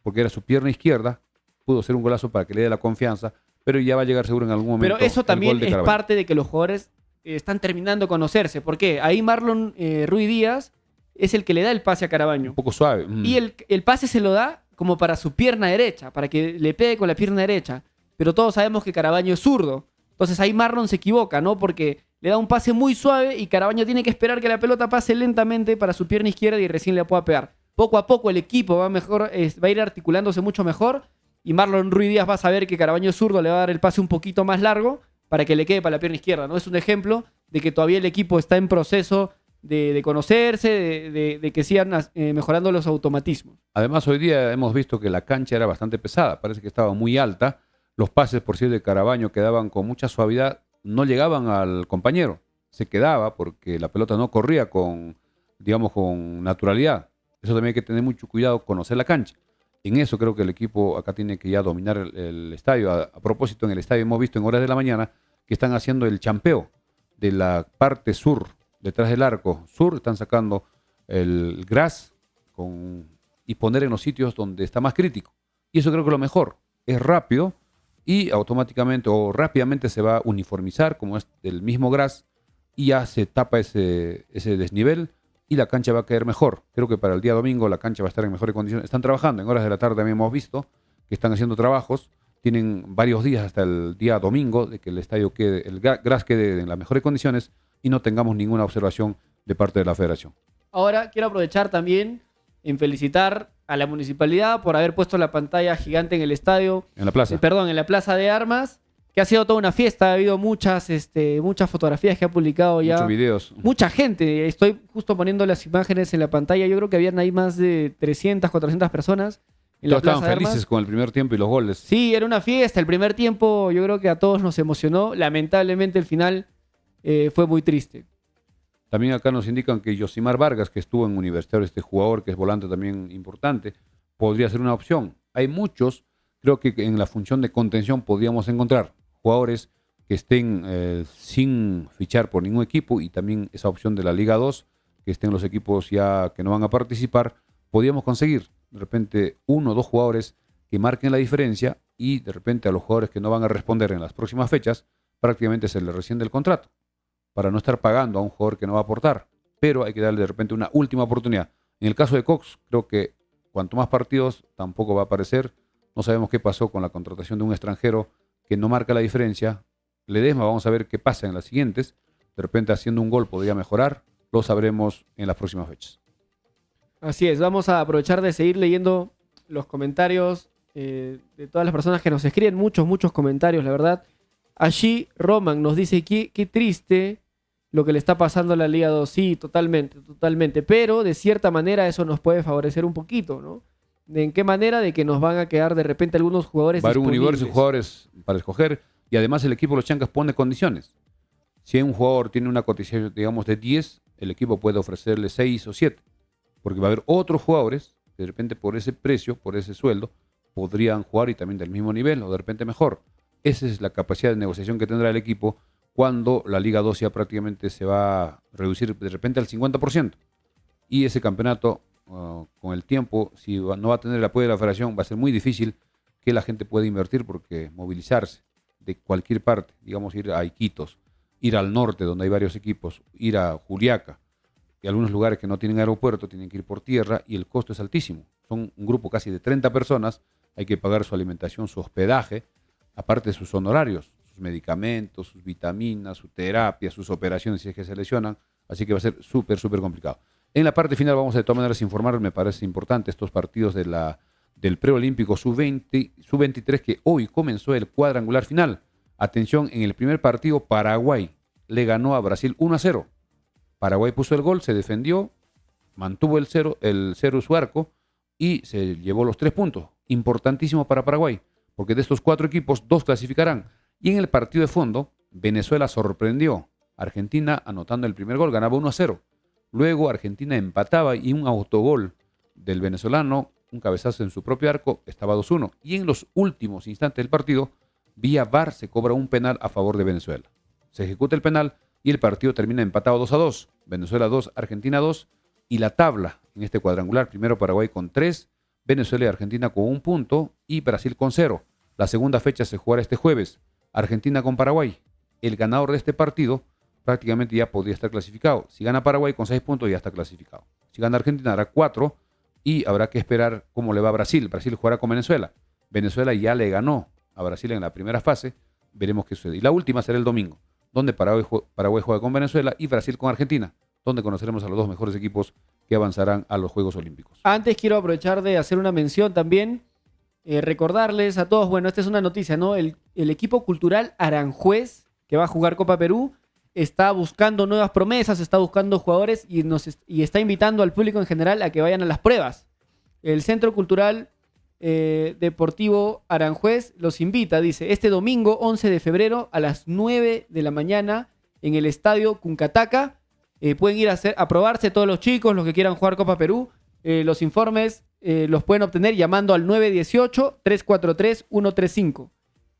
porque era su pierna izquierda. Pudo ser un golazo para que le dé la confianza, pero ya va a llegar seguro en algún momento. Pero eso también es parte de que los jugadores están terminando de conocerse. ¿Por qué? Ahí Marlon Ruiz Díaz es el que le da el pase a Carabaño. Un poco suave. Y el pase se lo da como para su pierna derecha, para que le pegue con la pierna derecha. Pero todos sabemos que Carabaño es zurdo. Entonces ahí Marlon se equivoca, ¿no? Porque le da un pase muy suave y Carabaño tiene que esperar que la pelota pase lentamente para su pierna izquierda y recién le pueda pegar. Poco a poco el equipo va a ir articulándose mucho mejor y Marlon Ruiz Díaz va a saber que Carabaño es zurdo, le va a dar el pase un poquito más largo para que le quede para la pierna izquierda, ¿no? Es un ejemplo de que todavía el equipo está en proceso de conocerse, de que sigan mejorando los automatismos. Además, hoy día hemos visto que la cancha era bastante pesada, parece que estaba muy alta. Los pases, por cierto, de Carabaño quedaban con mucha suavidad, no llegaban al compañero. Se quedaba porque la pelota no corría con naturalidad. Eso también hay que tener mucho cuidado, conocer la cancha. En eso creo que el equipo acá tiene que ya dominar el estadio. A propósito, en el estadio hemos visto en horas de la mañana que están haciendo el champeo de la parte sur, detrás del arco sur, están sacando el gras y poner en los sitios donde está más crítico. Y eso creo que es lo mejor. Es rápido y automáticamente o rápidamente se va a uniformizar como es el mismo gras y ya se tapa ese desnivel y la cancha va a caer mejor. Creo que para el día domingo la cancha va a estar en mejores condiciones. Están trabajando, en horas de la tarde también hemos visto que están haciendo trabajos. Tienen varios días hasta el día domingo de que el estadio quede, el gras quede en las mejores condiciones y no tengamos ninguna observación de parte de la federación. Ahora quiero aprovechar también en felicitar a la municipalidad por haber puesto la pantalla gigante en el estadio. En la plaza. En la plaza de armas, que ha sido toda una fiesta. Ha habido muchas fotografías que ha publicado ya. Muchos videos. Mucha gente. Estoy justo poniendo las imágenes en la pantalla. Yo creo que habían ahí más de 300, 400 personas. Todos estaban felices con el primer tiempo y los goles. Sí, era una fiesta. El primer tiempo yo creo que a todos nos emocionó. Lamentablemente el final fue muy triste. También acá nos indican que Yosimar Vargas, que estuvo en Universitario, este jugador que es volante también importante, podría ser una opción. Hay muchos, creo que en la función de contención podríamos encontrar jugadores que estén sin fichar por ningún equipo y también esa opción de la Liga 2, que estén los equipos ya que no van a participar, podríamos conseguir de repente 1 o 2 jugadores que marquen la diferencia y de repente a los jugadores que no van a responder en las próximas fechas prácticamente se les rescinde el contrato para no estar pagando a un jugador que no va a aportar, pero hay que darle de repente una última oportunidad. En el caso de Cox, creo que cuanto más partidos tampoco va a aparecer. No sabemos qué pasó con la contratación de un extranjero que no marca la diferencia. Ledesma, vamos a ver qué pasa en las siguientes. De repente haciendo un gol podría mejorar. Lo sabremos en las próximas fechas. Así es, vamos a aprovechar de seguir leyendo los comentarios de todas las personas que nos escriben. Muchos comentarios, la verdad. Allí Roman nos dice qué triste lo que le está pasando a la Liga 2. Sí, totalmente. Pero de cierta manera eso nos puede favorecer un poquito, ¿no? ¿En qué manera? De que nos van a quedar de repente algunos jugadores para un disponibles. universo de jugadores para escoger y además el equipo de los Chancas pone condiciones. Si un jugador tiene una cotización, digamos, de 10, el equipo puede ofrecerle 6 o 7. Porque va a haber otros jugadores que de repente por ese precio, por ese sueldo, podrían jugar y también del mismo nivel o de repente mejor. Esa es la capacidad de negociación que tendrá el equipo cuando la Liga 2 ya prácticamente se va a reducir de repente al 50%. Y ese campeonato, con el tiempo, si no va a tener el apoyo de la federación, va a ser muy difícil que la gente puede invertir porque movilizarse de cualquier parte, digamos ir a Iquitos, ir al norte donde hay varios equipos, ir a Juliaca, y algunos lugares que no tienen aeropuerto tienen que ir por tierra y el costo es altísimo. Son un grupo casi de 30 personas, hay que pagar su alimentación, su hospedaje, aparte de sus honorarios, sus medicamentos, sus vitaminas, su terapia, sus operaciones si es que se lesionan, así que va a ser súper, súper complicado. En la parte final vamos a de todas maneras informar, me parece importante, estos partidos del preolímpico sub-20, sub-23 que hoy comenzó el cuadrangular final. Atención, en el primer partido Paraguay le ganó a Brasil 1-0. Paraguay puso el gol, se defendió, mantuvo el cero en su arco y se llevó los 3 puntos. Importantísimo para Paraguay, porque de estos 4 equipos, 2 clasificarán. Y en el partido de fondo, Venezuela sorprendió. Argentina anotando el primer gol, ganaba 1-0. Luego Argentina empataba y un autogol del venezolano, un cabezazo en su propio arco, estaba 2-1. Y en los últimos instantes del partido, vía VAR se cobra un penal a favor de Venezuela. Se ejecuta el penal y el partido termina empatado 2-2. Venezuela 2, Argentina 2. Y la tabla en este cuadrangular, primero Paraguay con 3, Venezuela y Argentina con 1 punto y Brasil con 0. La segunda fecha se jugará este jueves. Argentina con Paraguay. El ganador de este partido prácticamente ya podría estar clasificado. Si gana Paraguay con 6 puntos ya está clasificado. Si gana Argentina hará 4 y habrá que esperar cómo le va a Brasil. Brasil jugará con Venezuela. Venezuela ya le ganó a Brasil en la primera fase. Veremos qué sucede. Y la última será el domingo, donde Paraguay juega con Venezuela y Brasil con Argentina, donde conoceremos a los 2 mejores equipos que avanzarán a los Juegos Olímpicos. Antes quiero aprovechar de hacer una mención también, recordarles a todos, bueno, esta es una noticia, ¿no? El equipo cultural Aranjuez, que va a jugar Copa Perú, está buscando nuevas promesas, está buscando jugadores y está invitando al público en general a que vayan a las pruebas. El Centro Cultural Deportivo Aranjuez los invita, dice, este domingo 11 de febrero a las 9 de la mañana en el estadio Cuncataca. Pueden ir a probarse todos los chicos, los que quieran jugar Copa Perú. Los informes los pueden obtener llamando al 918-343-135.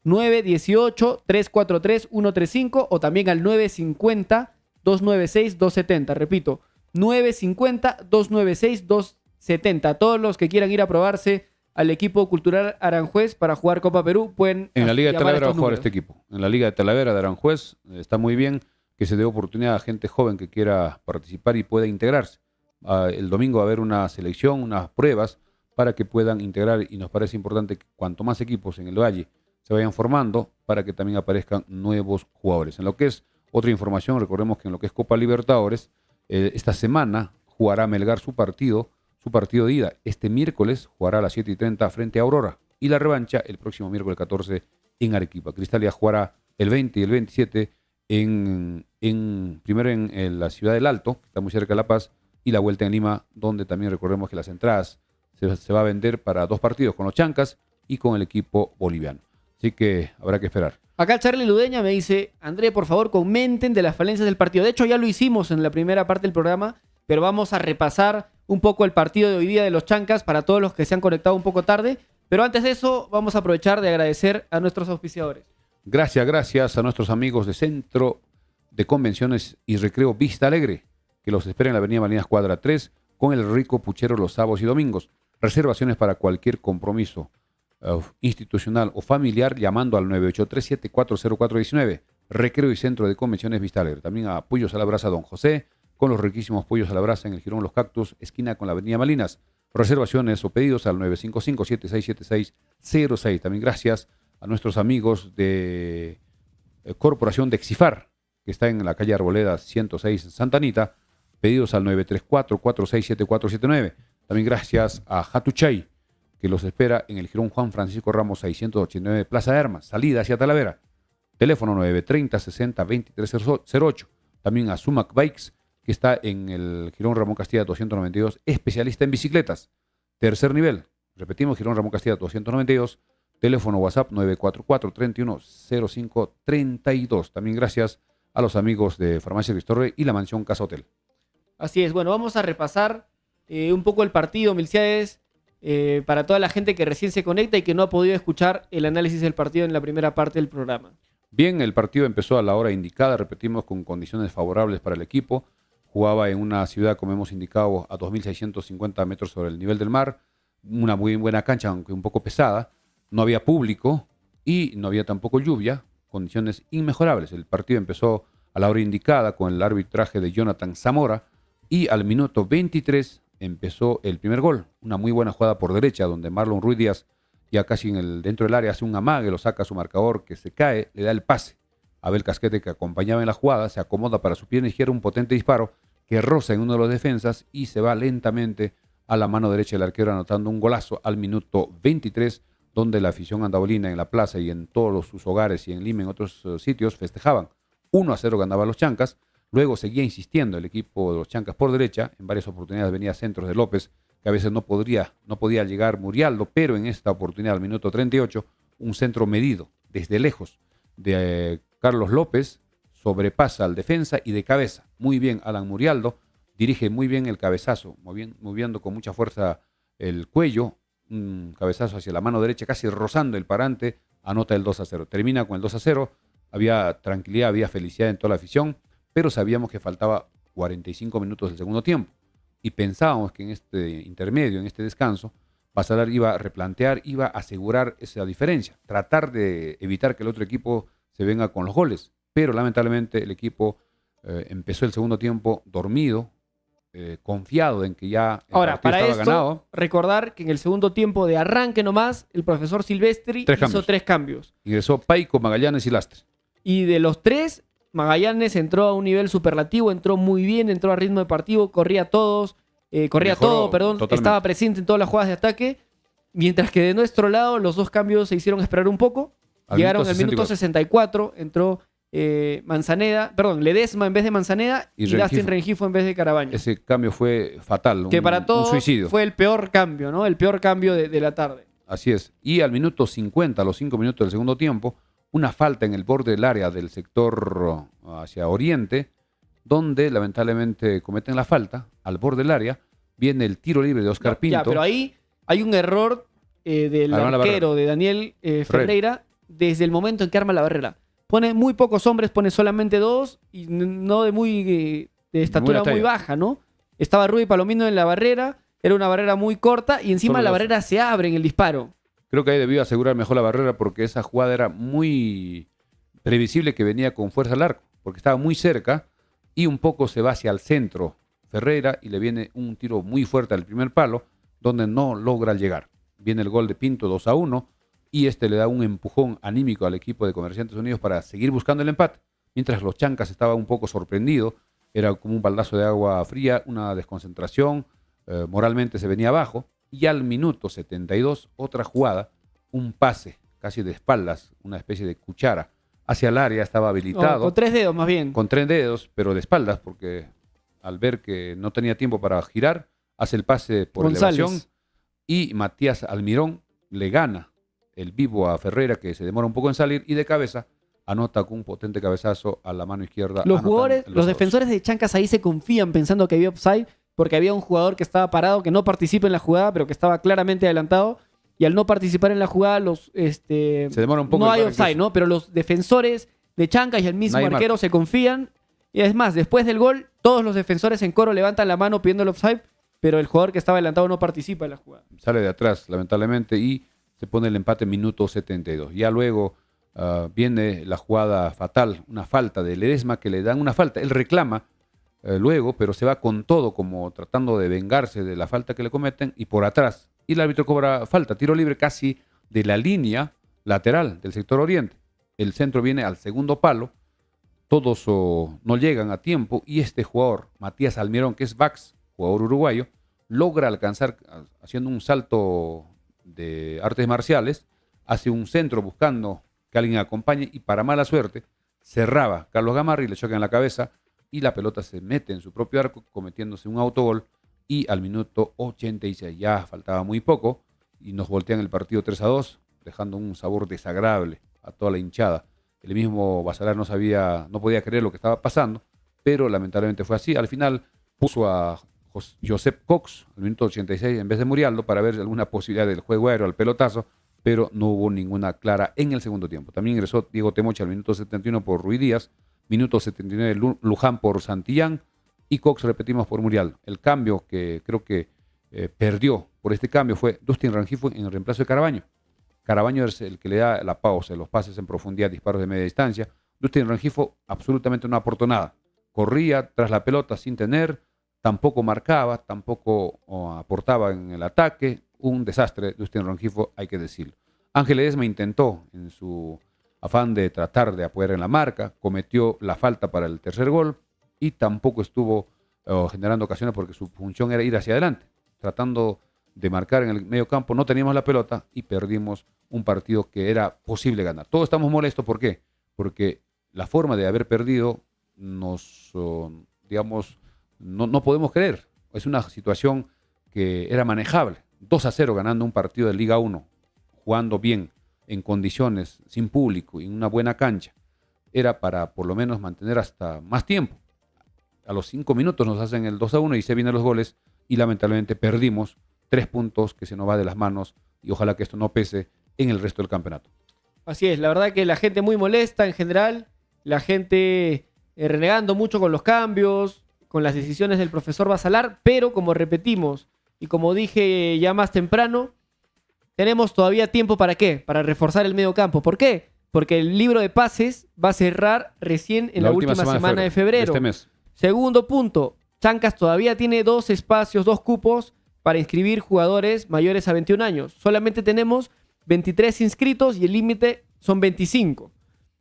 918-343-135 o también al 950-296-270. Repito, 950-296-270. Todos los que quieran ir a probarse al equipo cultural Aranjuez para jugar Copa Perú pueden en la Liga de Talavera va a jugar números. este equipo. En la Liga de Talavera de Aranjuez está muy bien que se dé oportunidad a gente joven que quiera participar y pueda integrarse. El domingo va a haber una selección, unas pruebas para que puedan integrar y nos parece importante que cuanto más equipos en el Valle se vayan formando para que también aparezcan nuevos jugadores. En lo que es otra información, recordemos que en lo que es Copa Libertadores, esta semana jugará Melgar su partido de ida. Este miércoles jugará a las 7:30 frente a Aurora y la revancha el próximo miércoles 14 en Arequipa. Cristalia jugará el 20 y el 27 primero en la ciudad del Alto, que está muy cerca de La Paz, y la vuelta en Lima, donde también recordemos que las entradas se va a vender para 2 partidos, con los Chancas y con el equipo boliviano. Así que habrá que esperar. Acá Charlie Ludeña me dice, André, por favor, comenten de las falencias del partido. De hecho, ya lo hicimos en la primera parte del programa, pero vamos a repasar un poco el partido de hoy día de los Chancas para todos los que se han conectado un poco tarde. Pero antes de eso, vamos a aprovechar de agradecer a nuestros auspiciadores. Gracias a nuestros amigos de Centro de Convenciones y Recreo Vista Alegre, que los espera en la avenida Malinas Cuadra 3, con el rico puchero los sábados y domingos. Reservaciones para cualquier compromiso institucional o familiar llamando al 983-740419. Recreo y Centro de Convenciones Vista Alegre. También a Pollos a la Brasa Don José, con los riquísimos pollos a la brasa en el Jirón Los Cactus, esquina con la avenida Malinas. Reservaciones o pedidos al 955-767606. También gracias a nuestros amigos de Corporación de Exifar, que está en la calle Arboleda 106 en Santa Anita. Pedidos al 934-467479. También gracias a Hatuchay, que los espera en el Jirón Juan Francisco Ramos 689 Plaza de Armas, salida hacia Talavera. Teléfono 930-60-2308. También a Sumac Bikes, que está en el Jirón Ramón Castilla 292, especialista en bicicletas. Tercer nivel. Repetimos, Jirón Ramón Castilla 292. Teléfono WhatsApp 944-310532. También gracias a los amigos de Farmacia Cristorre y la Mansión Casa Hotel. Así es, bueno, vamos a repasar un poco el partido, Milciades, para toda la gente que recién se conecta y que no ha podido escuchar el análisis del partido en la primera parte del programa. Bien, el partido empezó a la hora indicada, repetimos, con condiciones favorables para el equipo. Jugaba en una ciudad, como hemos indicado, a 2.650 metros sobre el nivel del mar. Una muy buena cancha, aunque un poco pesada. no había público y no había tampoco lluvia, condiciones inmejorables. El partido empezó a la hora indicada con el arbitraje de Jonathan Zamora y al minuto 23 empezó el primer gol. Una muy buena jugada por derecha donde Marlon Ruiz Díaz, ya casi dentro del área, hace un amague, lo saca a su marcador que se cae, le da el pase. Abel Casquete, que acompañaba en la jugada, se acomoda para su pierna izquierda, un potente disparo que roza en uno de los defensas y se va lentamente a la mano derecha del arquero, anotando un golazo al minuto 23, donde la afición andabolina en la plaza y en todos sus hogares y en Lima, en otros sitios, festejaban. 1-0 ganaban los Chancas. Luego seguía insistiendo el equipo de los Chancas por derecha. En varias oportunidades venía centros de López, que a veces no podía llegar Murialdo, pero en esta oportunidad, al minuto 38, un centro medido desde lejos de Carlos López sobrepasa al defensa y de cabeza. Muy bien Alan Murialdo, dirige muy bien el cabezazo, moviendo con mucha fuerza el cuello, un cabezazo hacia la mano derecha, casi rozando el parante, anota el 2-0. Termina con el 2-0, había tranquilidad, había felicidad en toda la afición, pero sabíamos que faltaba 45 minutos del segundo tiempo y pensábamos que en este intermedio, en este descanso, Basalar iba a replantear, iba a asegurar esa diferencia, tratar de evitar que el otro equipo se venga con los goles, pero lamentablemente el equipo empezó el segundo tiempo dormido, confiado en que ya el Ahora, partido para estaba esto, ganado. recordar que en el segundo tiempo de arranque nomás, el profesor Silvestri hizo 3 cambios. Ingresó Paico, Magallanes y Lastre. Y de los 3, Magallanes entró a un nivel superlativo, entró muy bien, entró a ritmo de partido, corría todos, Mejoró totalmente. estaba presente en todas las jugadas de ataque, mientras que de nuestro lado los 2 cambios se hicieron esperar un poco. Llegaron al minuto 64, entró Ledesma en vez de Manzaneda y Dustin Rengifo en vez de Carabaño. Ese cambio fue fatal, Que para un todos suicidio. fue el peor cambio, ¿no? El peor cambio de la tarde. Así es. Y al minuto 50, a los 5 minutos del segundo tiempo, una falta en el borde del área del sector hacia oriente, donde lamentablemente cometen la falta, al borde del área, viene el tiro libre de Oscar Pinto. Ya, pero ahí hay un error del arquero de Daniel Ferreira desde el momento en que arma la barrera. Pone muy pocos hombres, pone solamente 2 y no de estatura muy baja, ¿no? Estaba Rudy Palomino en la barrera, era una barrera muy corta y encima la barrera se abre en el disparo. Creo que ahí debió asegurar mejor la barrera porque esa jugada era muy previsible que venía con fuerza al arco, porque estaba muy cerca y un poco se va hacia el centro Ferreira y le viene un tiro muy fuerte al primer palo donde no logra llegar. Viene el gol de Pinto 2-1 y este le da un empujón anímico al equipo de Comerciantes Unidos para seguir buscando el empate, mientras los Chancas estaban un poco sorprendidos, era como un baldazo de agua fría, una desconcentración, moralmente se venía abajo, y al minuto 72, otra jugada, un pase casi de espaldas, una especie de cuchara, hacia el área, estaba habilitado. Con 3 dedos más bien. Con 3 dedos, pero de espaldas, porque al ver que no tenía tiempo para girar, hace el pase por elevación y Matías Almirón le gana el vivo a Ferreira, que se demora un poco en salir, y de cabeza anota con un potente cabezazo a la mano izquierda. Los defensores de Chancas ahí se confían pensando que había offside, porque había un jugador que estaba parado, que no participa en la jugada, pero que estaba claramente adelantado, y al no participar en la jugada, se demora un poco. No hay offside, ¿no? Pero los defensores de Chancas y el mismo arquero se confían, y es más, después del gol, todos los defensores en coro levantan la mano pidiendo el offside, pero el jugador que estaba adelantado no participa en la jugada. Sale de atrás, lamentablemente, y se pone el empate en minuto 72. Ya luego viene la jugada fatal, una falta de Ledesma que le dan una falta. Él reclama luego, pero se va con todo, como tratando de vengarse de la falta que le cometen, y por atrás. Y el árbitro cobra falta, tiro libre casi de la línea lateral del sector oriente. El centro viene al segundo palo, todos no llegan a tiempo, y este jugador, Matías Almirón, que es Vax, jugador uruguayo, logra alcanzar, haciendo un salto de artes marciales, hace un centro buscando que alguien acompañe y para mala suerte cerraba Carlos Gamarra y le choca en la cabeza y la pelota se mete en su propio arco cometiéndose un autogol y al minuto 86 ya faltaba muy poco y nos voltean el partido 3-2 dejando un sabor desagradable a toda la hinchada. El mismo Basalar no podía creer lo que estaba pasando, pero lamentablemente fue así. Al final puso a Josep Cox al minuto 86 en vez de Murialdo para ver alguna posibilidad del juego aéreo al pelotazo, pero no hubo ninguna clara en el segundo tiempo. También ingresó Diego Temoche al minuto 71 por Ruiz Díaz, minuto 79 Luján por Santillán y Cox, repetimos, por Murialdo. El cambio que creo que perdió por este cambio fue Dustin Rengifo en el reemplazo de Carabaño. Carabaño es el que le da la pausa, los pases en profundidad, disparos de media distancia. Dustin Rengifo absolutamente no aportó nada. Corría tras la pelota sin tener, tampoco marcaba, tampoco aportaba en el ataque. Un desastre, Dustin Rengifo, hay que decirlo. Ángel Ledesma intentó, en su afán de tratar de apoyar en la marca, cometió la falta para el tercer gol y tampoco estuvo generando ocasiones porque su función era ir hacia adelante, tratando de marcar en el medio campo. No teníamos la pelota y perdimos un partido que era posible ganar. Todos estamos molestos, ¿por qué? Porque la forma de haber perdido nos, digamos, no podemos creer. Es una situación que era manejable. 2-0 ganando un partido de Liga 1, jugando bien, en condiciones, sin público y en una buena cancha. Era para por lo menos mantener hasta más tiempo. A los 5 minutos nos hacen el 2-1 y se vienen los goles y lamentablemente perdimos 3 puntos que se nos va de las manos y ojalá que esto no pese en el resto del campeonato. Así es, la verdad que la gente muy molesta en general, la gente renegando mucho con los cambios, con las decisiones del profesor Basalar, pero como repetimos y como dije ya más temprano, tenemos todavía tiempo ¿para qué? Para reforzar el medio campo. ¿Por qué? Porque el libro de pases va a cerrar recién en la última semana de febrero. De este mes. Segundo punto, Chancas todavía tiene 2 espacios, 2 cupos para inscribir jugadores mayores a 21 años. Solamente tenemos 23 inscritos y el límite son 25.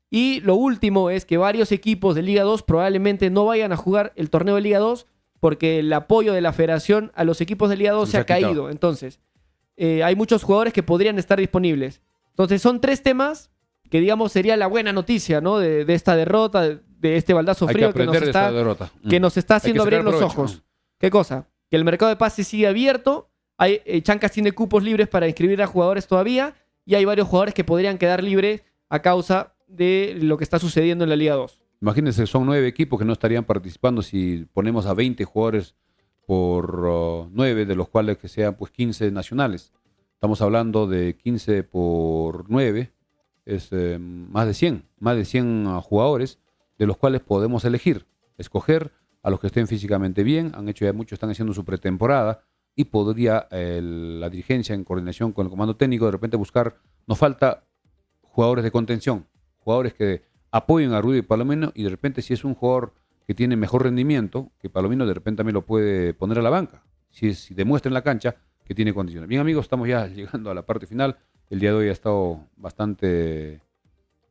Y lo último es que varios equipos de Liga 2 probablemente no vayan a jugar el torneo de Liga 2 porque el apoyo de la federación a los equipos de Liga 2 se ha caído. Entonces, hay muchos jugadores que podrían estar disponibles. Entonces, son 3 temas que, digamos, sería la buena noticia, ¿no? De esta derrota, de este baldazo frío que nos está haciendo abrir los ojos. ¿No? ¿Qué cosa? Que el mercado de pases sigue abierto. Chancas tiene cupos libres para inscribir a jugadores todavía y hay varios jugadores que podrían quedar libres a causa de lo que está sucediendo en la Liga 2. Imagínense, son 9 equipos que no estarían participando si ponemos a 20 jugadores por 9, de los cuales que sean pues 15 nacionales. Estamos hablando de 15 por 9, es más de 100 jugadores, de los cuales podemos escoger a los que estén físicamente bien. Han hecho ya muchos, están haciendo su pretemporada y podría la dirigencia en coordinación con el comando técnico de repente buscar, nos falta jugadores de contención, jugadores que apoyen a Rudy Palomino y de repente si es un jugador que tiene mejor rendimiento, que Palomino de repente también lo puede poner a la banca, si demuestra en la cancha que tiene condiciones. Bien amigos, estamos ya llegando a la parte final. El día de hoy ha estado bastante,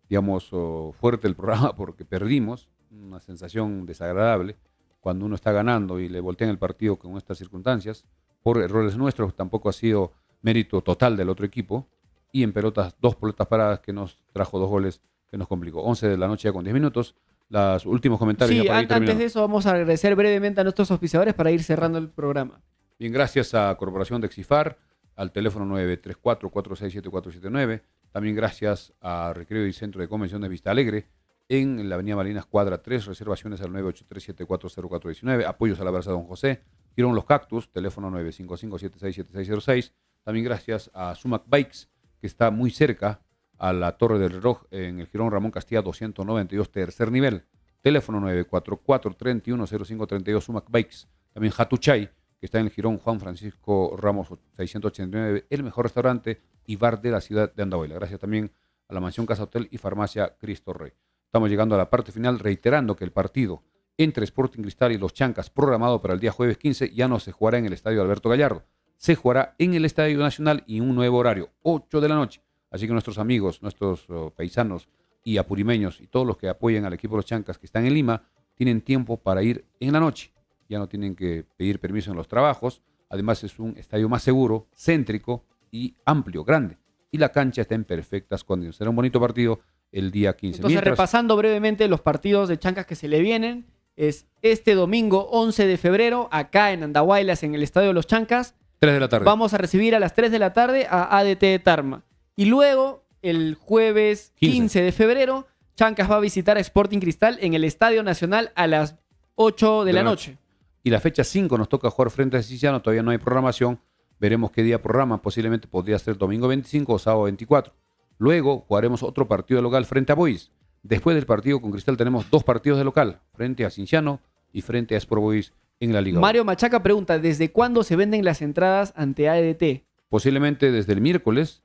digamos, fuerte el programa porque perdimos, una sensación desagradable cuando uno está ganando y le voltean el partido con estas circunstancias, por errores nuestros, tampoco ha sido mérito total del otro equipo, y en pelotas, 2 pelotas paradas que nos trajo 2 goles que nos complicó. 11 de la noche ya con 10 minutos. Los últimos comentarios. Sí, ya para antes de eso vamos a agradecer brevemente a nuestros auspiciadores para ir cerrando el programa. Bien, gracias a Corporación de Exifar, al teléfono 934-467479. También gracias a Recreo y Centro de Convenciones Vista Alegre, en la avenida Malinas, cuadra 3, reservaciones al 983-740419, apoyos a la Versa Don José, Girón Los Cactus, teléfono 955-767606. También gracias a Sumac Bikes, que está muy cerca a la Torre del Reloj, en el Girón Ramón Castilla 292, tercer nivel, teléfono 944-310532, Sumac Bikes. También Hatuchay, que está en el Girón Juan Francisco Ramos 689, el mejor restaurante y bar de la ciudad de Andahuayla. Gracias también a la Mansión Casa Hotel y Farmacia Cristo Rey. Estamos llegando a la parte final, reiterando que el partido entre Sporting Cristal y los Chancas, programado para el día jueves 15, ya no se jugará en el Estadio Alberto Gallardo. Se jugará en el Estadio Nacional y un nuevo horario, 8 de la noche. Así que nuestros amigos, nuestros paisanos y apurimeños y todos los que apoyen al equipo de los Chancas que están en Lima, tienen tiempo para ir en la noche. Ya no tienen que pedir permiso en los trabajos. Además es un estadio más seguro, céntrico y amplio, grande. Y la cancha está en perfectas condiciones. Será un bonito partido el día 15. Entonces, repasando brevemente los partidos de Chancas que se le vienen, es este domingo 11 de febrero, acá en Andahuaylas, en el Estadio de los Chancas. 3 de la tarde. Vamos a recibir a las 3 de la tarde a ADT de Tarma. Y luego, el jueves 15 de febrero, Chancas va a visitar a Sporting Cristal en el Estadio Nacional a las 8 de la noche. Y la fecha 5 nos toca jugar frente a Cienciano, todavía no hay programación. Veremos qué día programa, posiblemente podría ser domingo 25 o sábado 24. Luego jugaremos otro partido de local frente a Boys. Después del partido con Cristal tenemos 2 partidos de local, frente a Cienciano y frente a Sport Boys en la Liga. Mario Machaca pregunta, ¿desde cuándo se venden las entradas ante ADT? Posiblemente desde el miércoles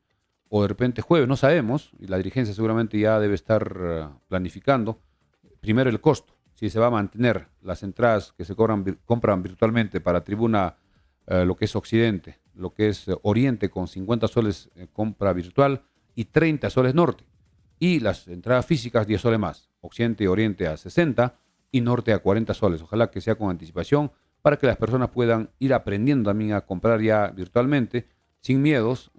o de repente jueves, no sabemos, y la dirigencia seguramente ya debe estar planificando, primero el costo, si se va a mantener las entradas que se compran virtualmente para tribuna, lo que es Occidente, lo que es Oriente con 50 soles compra virtual y 30 soles Norte, y las entradas físicas 10 soles más, Occidente y Oriente a 60 y Norte a 40 soles, ojalá que sea con anticipación para que las personas puedan ir aprendiendo también a comprar ya virtualmente, sin miedos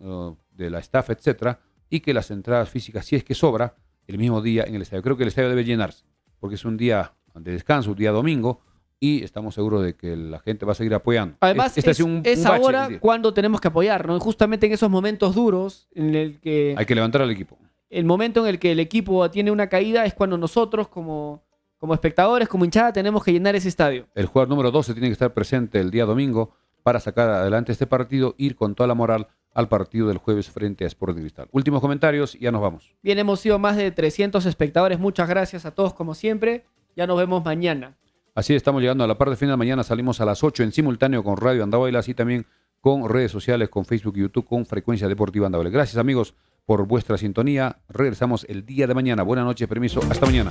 de la estafa, etcétera, y que las entradas físicas, si es que sobra, el mismo día en el estadio. Creo que el estadio debe llenarse, porque es un día de descanso, un día domingo, y estamos seguros de que la gente va a seguir apoyando. Además, Este es un bache ahora el día. cuando tenemos que apoyar, ¿no? Justamente en esos momentos duros, en el que Hay que levantar al equipo. el momento en el que el equipo tiene una caída es cuando nosotros, como espectadores, como hinchada, tenemos que llenar ese estadio. El jugador número 12 tiene que estar presente el día domingo para sacar adelante este partido, ir con toda la moral al partido del jueves frente a Sporting Cristal. Últimos comentarios y ya nos vamos. Bien, hemos sido más de 300 espectadores. Muchas gracias a todos como siempre. Ya nos vemos mañana. Así estamos llegando a la parte final. Mañana salimos a las 8 en simultáneo con Radio Andahuaylas y también con redes sociales, con Facebook y YouTube, con Frecuencia Deportiva Andahuaylas. Gracias, amigos, por vuestra sintonía. Regresamos el día de mañana. Buenas noches, permiso. Hasta mañana.